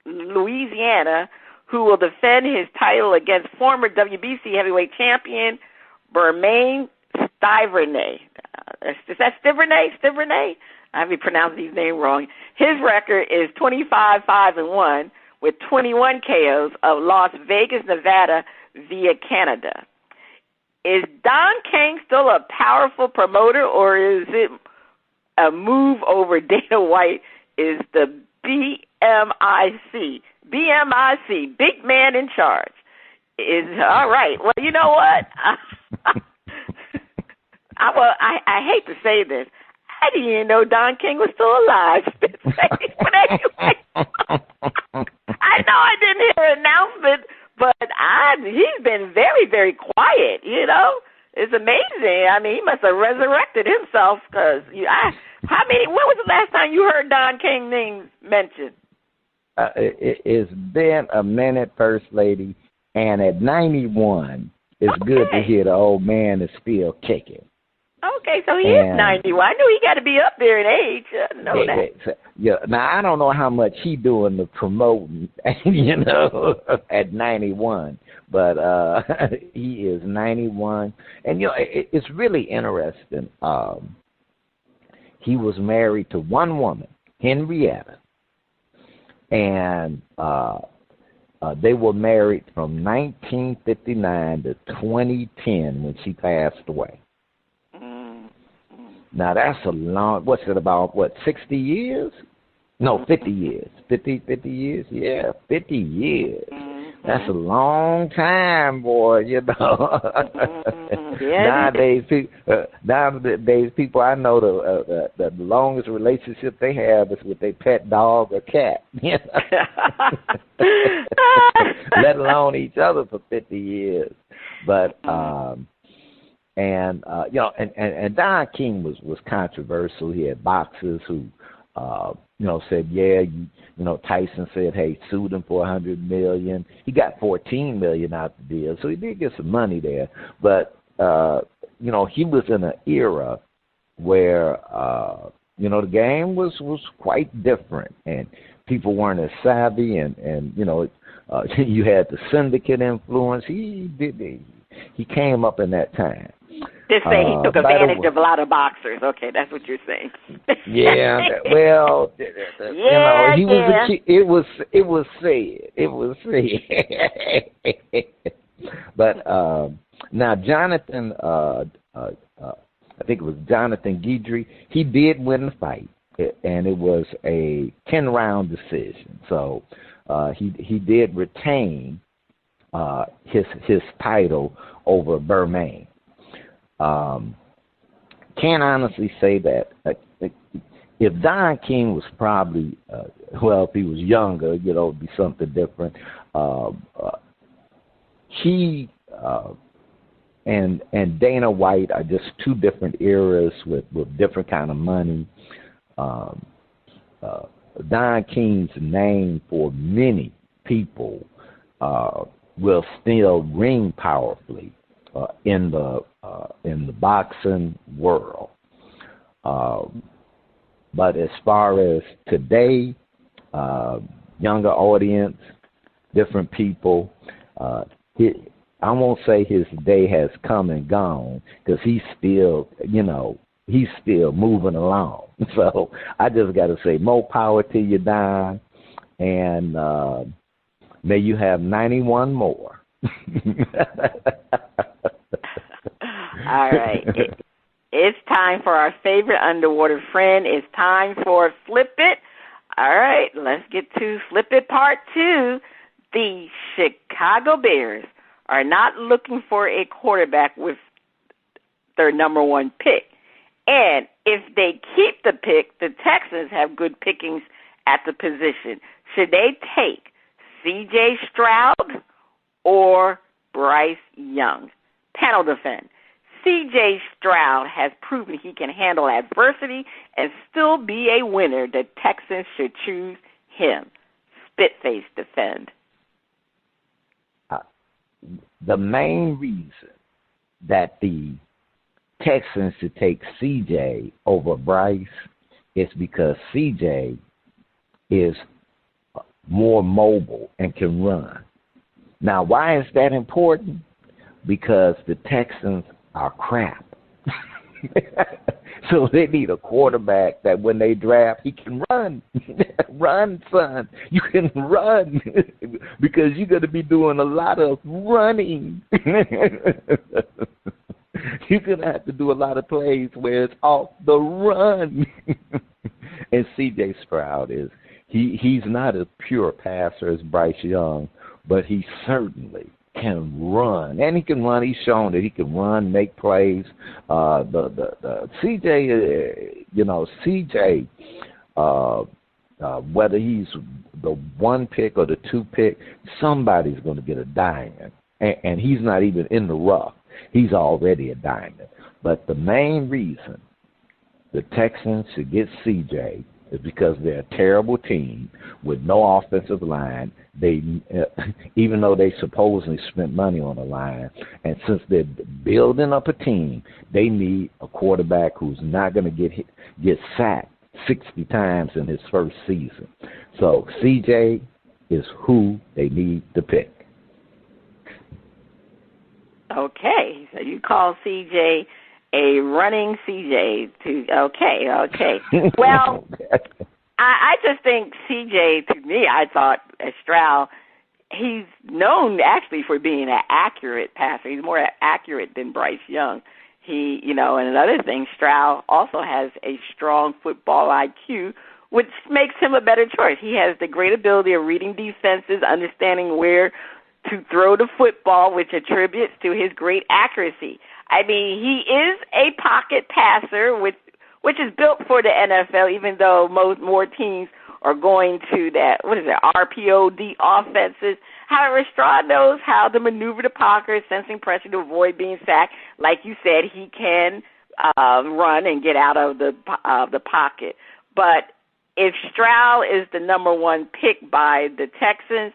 Louisiana, who will defend his title against former WBC heavyweight champion Bermain Stiverne. Is that Stiverne? I may pronounce these names wrong. His record is 25-5-1 with 21 KOs of Las Vegas, Nevada via Canada. Is Don King still a powerful promoter, or is it a move over Dana White? Is the BMIC, big man in charge? Is all right. Well, you know what? I hate to say this. I didn't even know Don King was still alive. But anyway, I know I didn't hear an announcement, but he's been very, very quiet, you know. It's amazing. I mean, he must have resurrected himself because when was the last time you heard Don King name mentioned? It's been a minute, First Lady, and at 91, it's good to hear the old man is still kicking. Okay, so he is 91. I knew he got to be up there in age. I know that. Yeah. Now, I don't know how much he doing the promoting, you know, at 91, but he is 91. And, you know, it's really interesting. He was married to one woman, Henrietta, and they were married from 1959 to 2010 when she passed away. Now, that's a long, 60 years? No, 50 years. 50 years? Yeah, 50 years. Mm-hmm. That's a long time, boy, you know. Yeah. Nowadays, people I know, the longest relationship they have is with their pet dog or cat. You know? Let alone each other for 50 years. But, you know, and Don King was controversial. He had boxers who, you know, said, you know, Tyson said, hey, sued him for $100 million. He got $14 million out the deal, so he did get some money there. But, you know, he was in an era where, you know, the game was quite different, and people weren't as savvy, and you know, you had the syndicate influence. He came up in that time. Just say he took advantage of a lot of boxers. Okay, that's what you're saying. Yeah, well, you know, he was. It was said. But now Jonathan, I think it was Jonathan Guidry. He did win the fight, and it was a 10-round decision. So he did retain his title over Bermain. Can't honestly say that. If Don King was probably, if he was younger, you know, it'd be something different. He and Dana White are just two different eras with different kind of money. Don King's name for many people will still ring powerfully in the boxing world. But as far as today, younger audience, different people, I won't say his day has come and gone because he's still, you know, he's still moving along. So I just got to say more power to you, Don, and may you have 91 more. All right. It's time for our favorite underwater friend. It's time for Flip It. All right, let's get to Flip It Part 2. The Chicago Bears are not looking for a quarterback with their number one pick. And if they keep the pick, the Texans have good pickings at the position. Should they take C.J. Stroud or Bryce Young? Panel defend. C.J. Stroud has proven he can handle adversity and still be a winner. The Texans should choose him. Spitface defend. the main reason that the Texans should take CJ over Bryce is because CJ is more mobile and can run. Now, why is that important? Because the Texans are crap. So they need a quarterback that when they draft, he can run. Run, son. You can run because you're going to be doing a lot of running. You're going to have to do a lot of plays where it's off the run. And C.J. Stroud he's not as pure a passer as Bryce Young, but he certainly can run, and he can run. He's shown that he can run, make plays. The CJ, CJ, whether he's the 1 pick or the 2 pick, somebody's going to get a diamond, and he's not even in the rough. He's already a diamond. But the main reason the Texans should get CJ is because they're a terrible team with no offensive line. They, even though they supposedly spent money on the line, and since they're building up a team, they need a quarterback who's not going to get sacked 60 times in his first season. So CJ is who they need to pick. Okay, so you call CJ a running CJ okay. Well, I just think CJ, to me, I thought Stroud, he's known actually for being an accurate passer. He's more accurate than Bryce Young. And another thing, Stroud also has a strong football IQ, which makes him a better choice. He has the great ability of reading defenses, understanding where to throw the football, which attributes to his great accuracy. I mean, he is a pocket passer, which is built for the NFL, even though more teams are going to that, RPOD offenses. However, Stroud knows how to maneuver the pocket, sensing pressure to avoid being sacked. Like you said, he can run and get out of the pocket. But if Stroud is the number 1 pick by the Texans,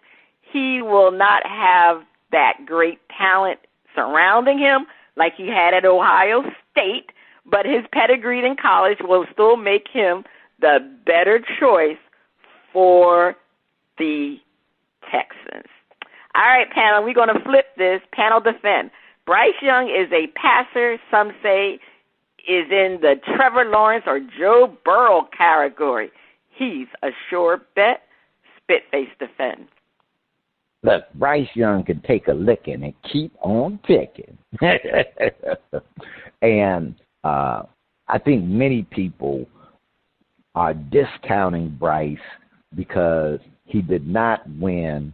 he will not have that great talent surrounding him like he had at Ohio State, but his pedigree in college will still make him the better choice for the Texans. All right, panel, we're going to flip this. Panel defend. Bryce Young is a passer, some say is in the Trevor Lawrence or Joe Burrow category. He's a sure bet. Spitface defend. Look, Bryce Young can take a licking and keep on picking. And I think many people are discounting Bryce because he did not win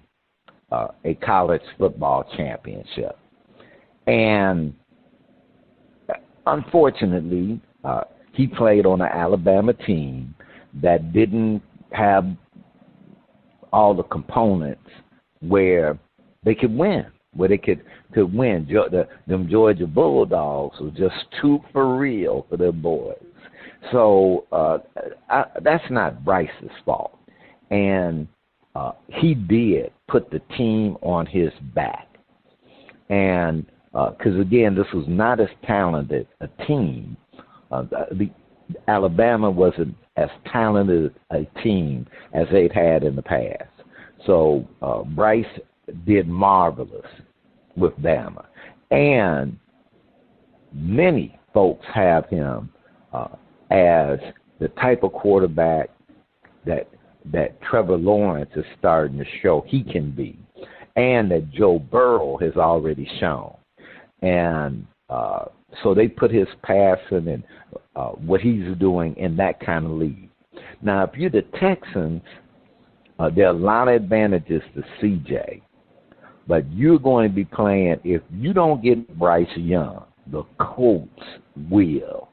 a college football championship. And unfortunately, he played on an Alabama team that didn't have all the components where they could win, where they could win. Them Georgia Bulldogs were just too for real for their boys. So that's not Bryce's fault. And he did put the team on his back. And because, again, this was not as talented a team. Alabama wasn't as talented a team as they'd had in the past. So Bryce did marvelous with Bama. And many folks have him as the type of quarterback that Trevor Lawrence is starting to show he can be, and that Joe Burrow has already shown. And so they put his passing and what he's doing in that kind of league. Now, if you're the Texans, there are a lot of advantages to CJ, but you're going to be playing, if you don't get Bryce Young, the Colts will.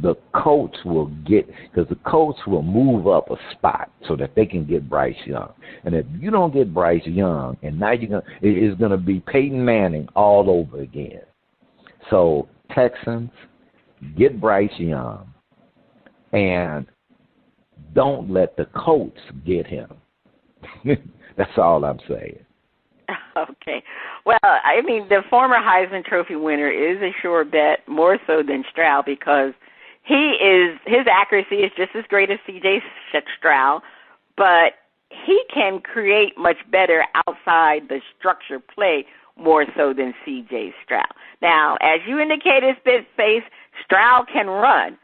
The Colts will get, because the Colts will move up a spot so that they can get Bryce Young. And if you don't get Bryce Young, and now it's going to be Peyton Manning all over again. So Texans, get Bryce Young, and don't let the Colts get him. That's all I'm saying. Okay. Okay. Well, I mean, the former Heisman Trophy winner is a sure bet, more so than Stroud, because his accuracy is just as great as C.J. Stroud, but he can create much better outside the structure play more so than C.J. Stroud. Now, as you indicated, Spitface, Stroud can run,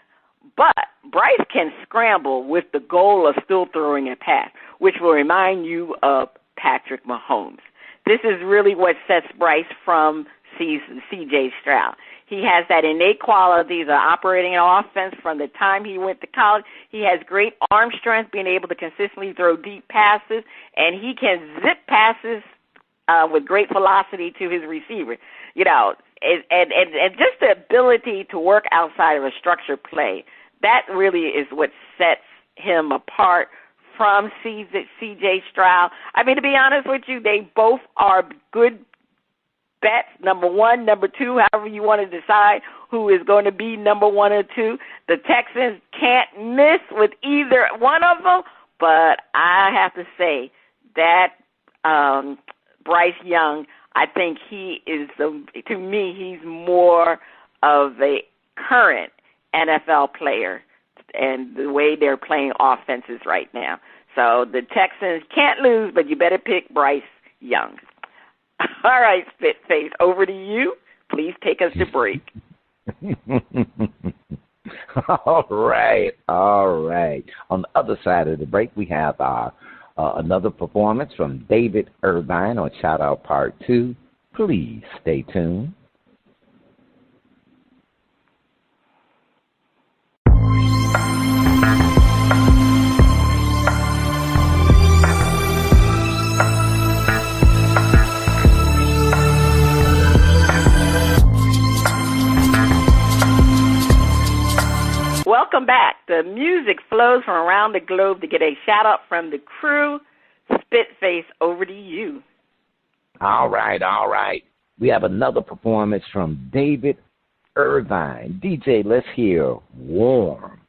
but Bryce can scramble with the goal of still throwing a pass, which will remind you of Patrick Mahomes. This is really what sets Bryce from C.J. Stroud. He has that innate qualities of operating an offense from the time he went to college. He has great arm strength, being able to consistently throw deep passes, and he can zip passes with great velocity to his receiver. You know, and just the ability to work outside of a structured play, that really is what sets him apart from C.J. Stroud. I mean, to be honest with you, they both are good bets, number one, number two, however you want to decide who is going to be number one or two. The Texans can't miss with either one of them, but I have to say that Bryce Young, I think he is, to me, he's more of a current NFL player and the way they're playing offenses right now. So the Texans can't lose, but you better pick Bryce Young. All right, Spitface, over to you. Please take us to break. All right. On the other side of the break, we have another performance from David Irvine on Shout Out Part 2. Please stay tuned. Welcome back. The music flows from around the globe to get a shout-out from the crew. Spitface, over to you. All right. We have another performance from David Irvine. DJ, let's hear Warm.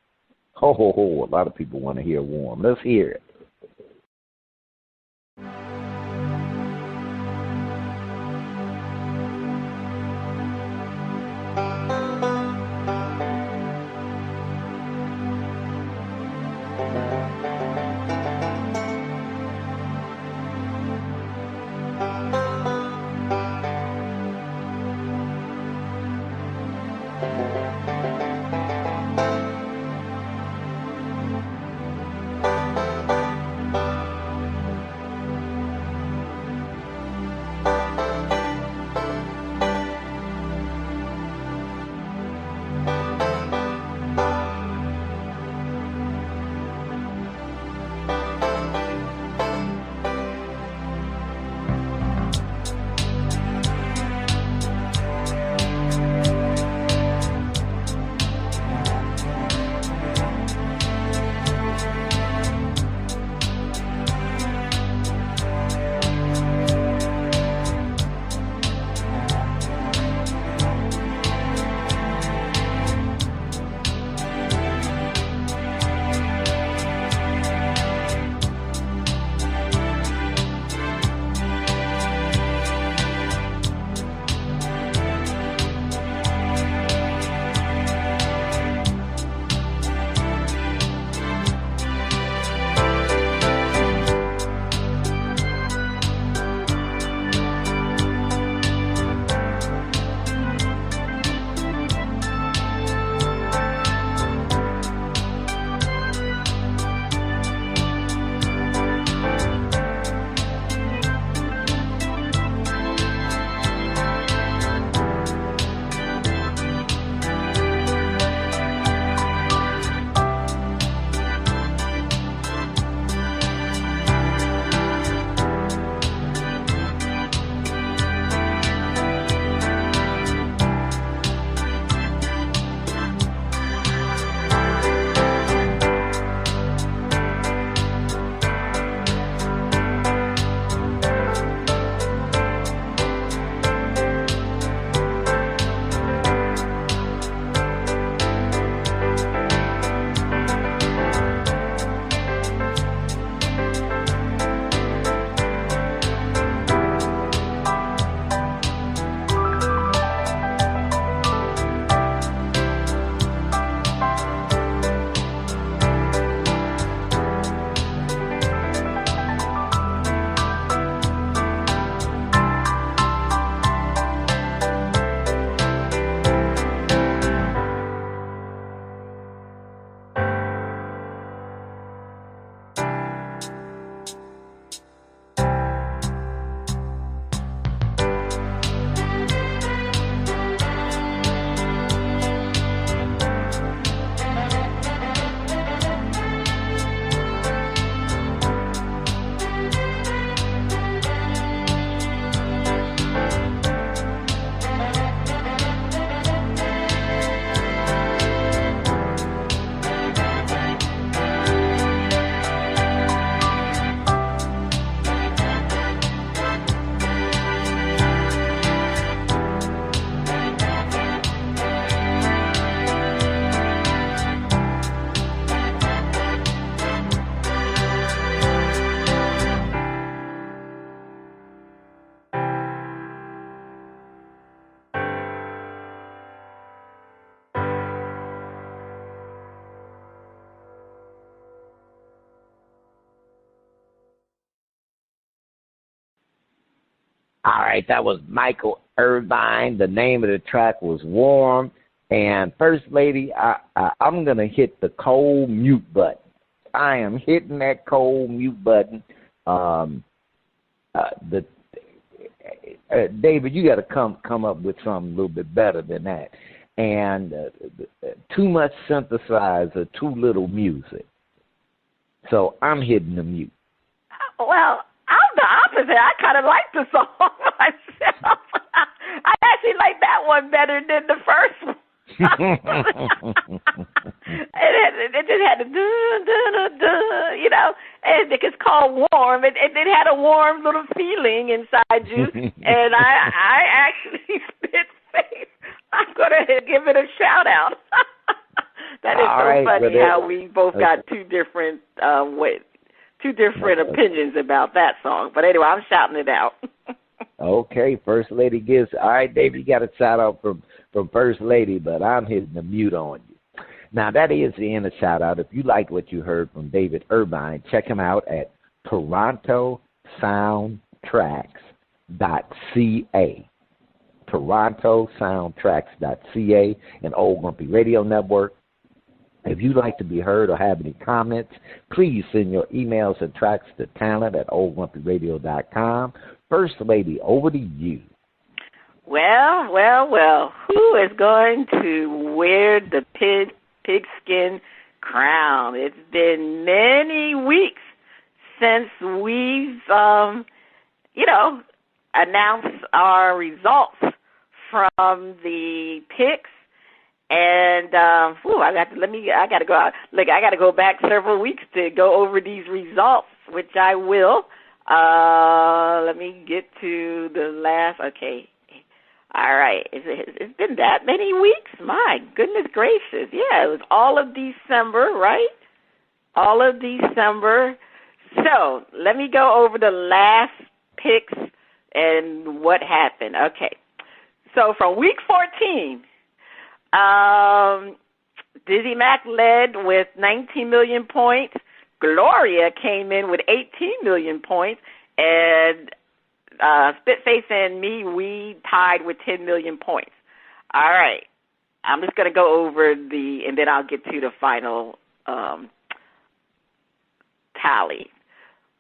Ho, ho, ho. A lot of people want to hear Warm. Let's hear it. All right, that was Michael Irvine. The name of the track was Warm. And First Lady, I'm going to hit the cold mute button. I am hitting that cold mute button. David, you got to come up with something a little bit better than that. And too much synthesizer, too little music. So I'm hitting the mute. Well, I'm the opposite. I kind of like the song myself. I actually like that one better than the first one. it just had a you know, and it's called Warm. It had a warm little feeling inside you, and I actually spit face. I'm gonna give it a shout out. That is so funny how we both got two different opinions about that song. But anyway, I'm shouting it out. Okay, First Lady gives. All right, David, you got a shout out from First Lady, but I'm hitting the mute on you. Now, that is the end of shout out. If you like what you heard from David Irvine, check him out at TorontoSoundtracks.ca. TorontoSoundtracks.ca and Old Grumpy Radio Network. If you'd like to be heard or have any comments, please send your emails and tracks to talent@oldgrumpyradio.com. First Lady, over to you. Well. Who is going to wear the pigskin crown? It's been many weeks since we've, announced our results from the picks. And I got to go out. Look, I got to go back several weeks to go over these results, which I will. Let me get to the last. Okay, all right. It's been that many weeks. My goodness gracious! Yeah, it was all of December, right? All of December. So let me go over the last picks and what happened. Okay, so from week 14. Dizzy Mac led with 19 million points. Gloria came in with 18 million points. And Spitface and me, we tied with 10 million points. All right. I'm just going to go over and then I'll get to the final tally.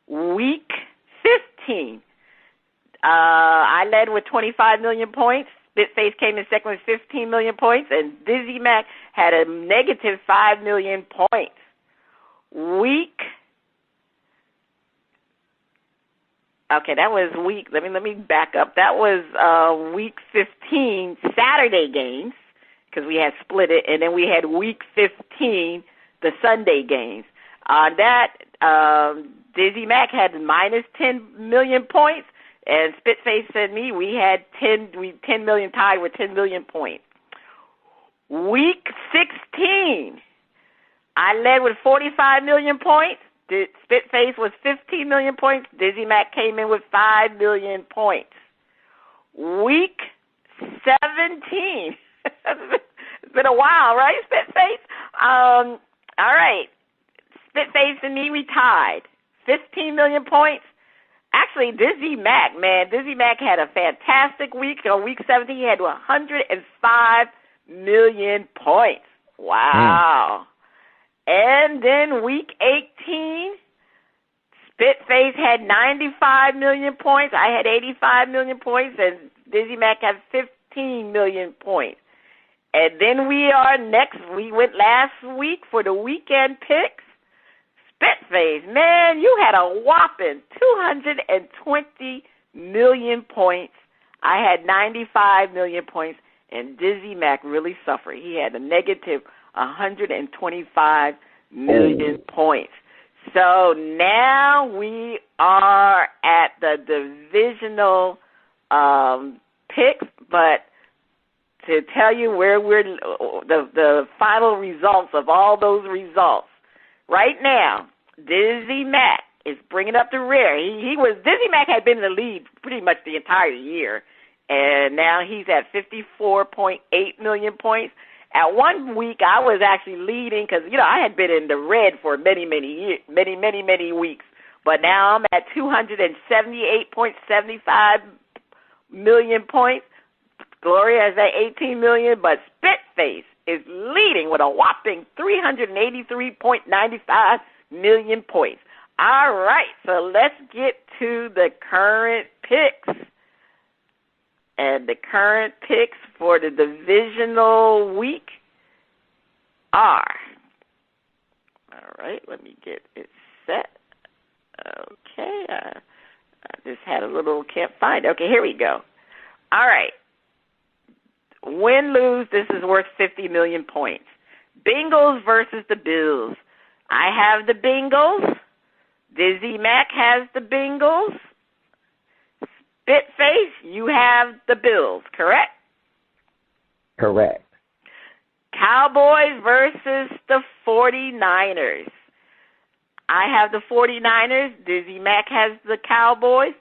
Week 15, I led with 25 million points. Spitface came in second with 15 million points, and Dizzy Mac had a negative 5 million points. That was week. Let me back up. That was week 15 Saturday games because we had split it, and then we had week 15 the Sunday games. On that, Dizzy Mac had minus 10 million points. And Spitface and me, we had 10 million tied with 10 million points. Week 16, I led with 45 million points. Spitface was 15 million points. Dizzy Mac came in with 5 million points. Week 17, it's been a while, right, Spitface? All right, Spitface and me, we tied 15 million points. Actually, Dizzy Mac had a fantastic week. On week 17, he had 105 million points. Wow. And then week 18, Spitface had 95 million points. I had 85 million points, and Dizzy Mac had 15 million points. And then we went last week for the weekend picks. Spitface, man, you had a whopping 220 million points. I had 95 million points, and Dizzy Mac really suffered. He had a negative 125 million points. So now we are at the divisional picks, but to tell you where the final results of all those results, right now, Dizzy Mac is bringing up the rear. Dizzy Mac had been in the lead pretty much the entire year, and now he's at 54.8 million points. At 1 week, I was actually leading because I had been in the red for many weeks, but now I'm at 278.75 million points. Gloria has that 18 million, but Spitface is leading with a whopping 383.95 million points. All right, so let's get to the current picks. And the current picks for the divisional week are, all right, let me get it set. Okay, I just had a little, can't find it. Okay, here we go. All right. Win, lose, this is worth 50 million points. Bengals versus the Bills. I have the Bengals. Dizzy Mac has the Bengals. Spitface, you have the Bills, correct? Correct. Cowboys versus the 49ers. I have the 49ers. Dizzy Mac has the Cowboys.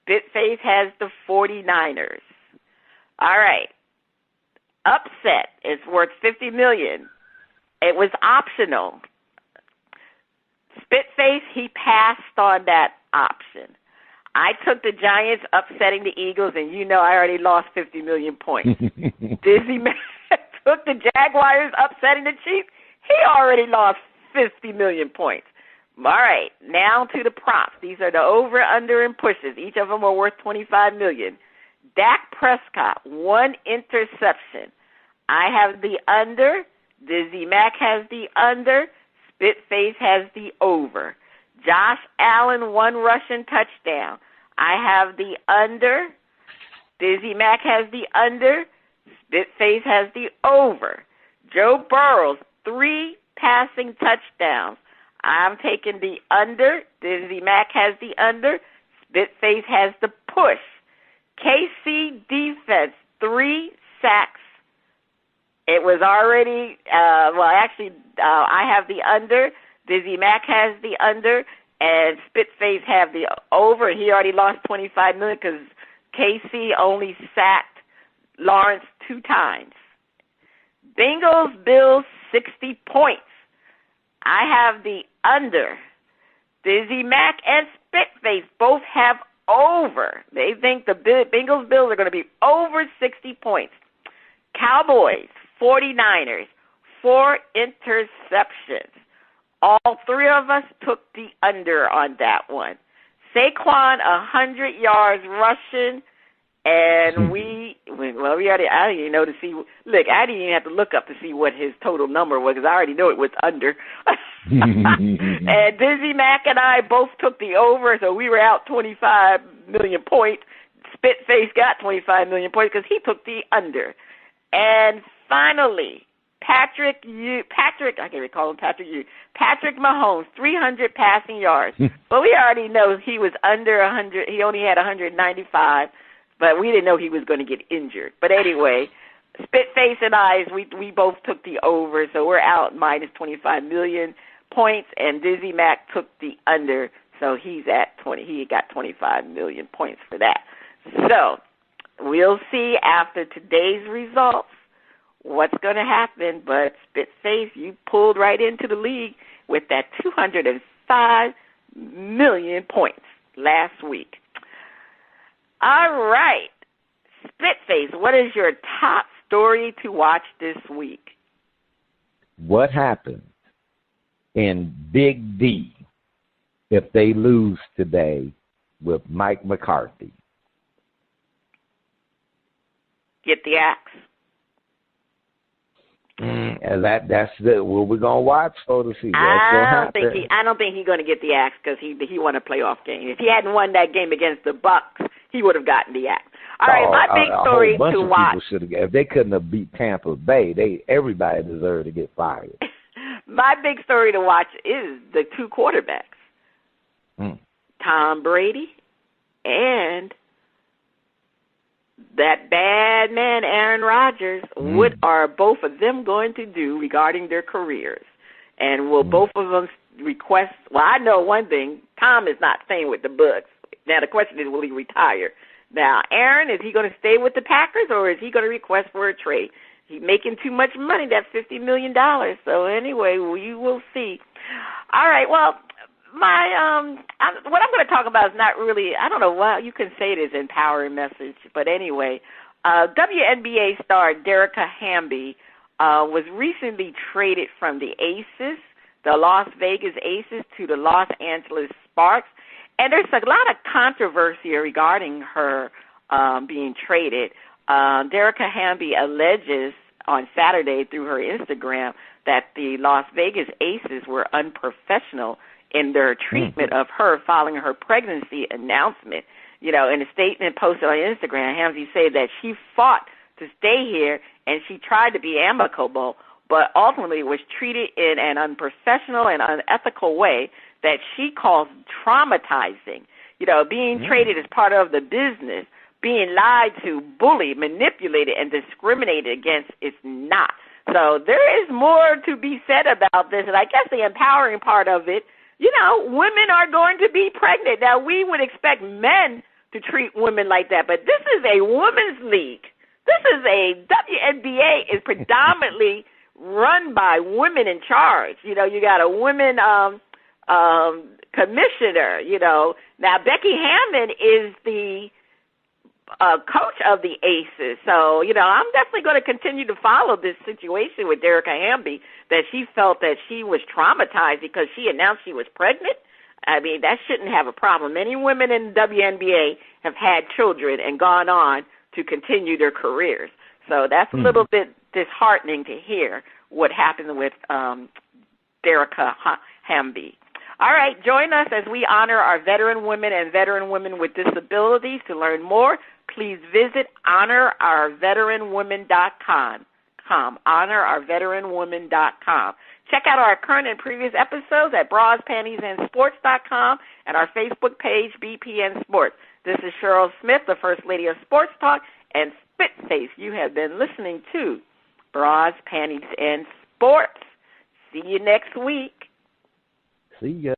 Spitface has the 49ers. All right. Upset is worth 50 million. It was optional. Spitface, he passed on that option. I took the Giants upsetting the Eagles, and you know I already lost 50 million points. Dizzy Mac took the Jaguars upsetting the Chiefs. He already lost 50 million points. All right, now to the props. These are the over, under, and pushes. Each of them are worth 25 million. Dak Prescott, 1 interception. I have the under. Dizzy Mac has the under. Spitface has the over. Josh Allen, 1 rushing touchdown. I have the under. Dizzy Mac has the under. Spitface has the over. Joe Burrow, 3 passing touchdowns. I'm taking the under. Dizzy Mac has the under. Spitface has the push. KC defense, 3 sacks. It was already, I have the under. Dizzy Mac has the under. And Spitface have the over. He already lost 25 million because KC only sacked Lawrence 2 times. Bengals, Bills, 60 points. I have the under. Dizzy Mac and Spitface both have over. They think the Bengals, Bills are going to be over 60 points. Cowboys, 49ers, 4 interceptions. All 3 of us took the under on that one. Saquon, 100 yards rushing, and I didn't even know to see. Look, I didn't even have to look up to see what his total number was because I already know it was under. And Dizzy Mac and I both took the over, so we were out 25 million points. Spitface got 25 million points because he took the under. And finally, Patrick Mahomes, 300 passing yards. But we already know he was under 100. He only had 195, but we didn't know he was going to get injured. But anyway, Spitface and I, we both took the over, so we're out minus 25 million points, and Dizzy Mac took the under, so he's at 20. He got 25 million points for that. So we'll see after today's results what's going to happen, but Spitface, you pulled right into the league with that 205 million points last week. All right, Spitface, what is your top story to watch this week? What happens in Big D if they lose today with Mike McCarthy? Get the axe. That's what we're gonna watch for to see what's gonna happen. I don't think he's gonna get the axe because he won a playoff game. If he hadn't won that game against the Bucks, he would have gotten the axe. All right, my big story to watch. If they couldn't have beat Tampa Bay, everybody deserved to get fired. My big story to watch is the 2 quarterbacks, Tom Brady and that bad man, Aaron Rodgers. What are both of them going to do regarding their careers? And will both of them request? Well, I know one thing. Tom is not staying with the Bucs. Now, the question is, will he retire? Now, Aaron, is he going to stay with the Packers or is he going to request for a trade? He's making too much money. That's $50 million. So, anyway, we will see. All right, well, what I'm going to talk about is not really, I don't know, well, you can say it is empowering message, but anyway, WNBA star Derica Hamby was recently traded from the Aces, the Las Vegas Aces, to the Los Angeles Sparks, and there's a lot of controversy regarding her being traded. Derica Hamby alleges on Saturday through her Instagram that the Las Vegas Aces were unprofessional in their treatment of her following her pregnancy announcement. You know, in a statement posted on Instagram, Hamby said that she fought to stay here and she tried to be amicable, but ultimately was treated in an unprofessional and unethical way that she calls traumatizing. You know, being traded as part of the business, being lied to, bullied, manipulated, and discriminated against is not. So there is more to be said about this, and I guess the empowering part of it, you know, women are going to be pregnant. Now, we would expect men to treat women like that, but this is a women's league. This is WNBA is predominantly run by women in charge. You know, you got a women commissioner, you know. Now, Becky Hammon is the coach of the Aces. So, you know, I'm definitely going to continue to follow this situation with Derica Hamby, that she felt that she was traumatized because she announced she was pregnant. I mean, that shouldn't have a problem. Many women in the WNBA have had children and gone on to continue their careers. So that's a little bit disheartening to hear what happened with Derica Hamby. All right, join us as we honor our veteran women and veteran women with disabilities. To learn more, please visit honorourveteranwomen.com. honorourveteranwomen.com. Check out our current and previous episodes at braspantiesandsports.com and our Facebook page, BPN Sports. This is Cheryl Smith, the First Lady of Sports Talk, and Spitface. You have been listening to Bras, Panties, and Sports. See you next week. See ya.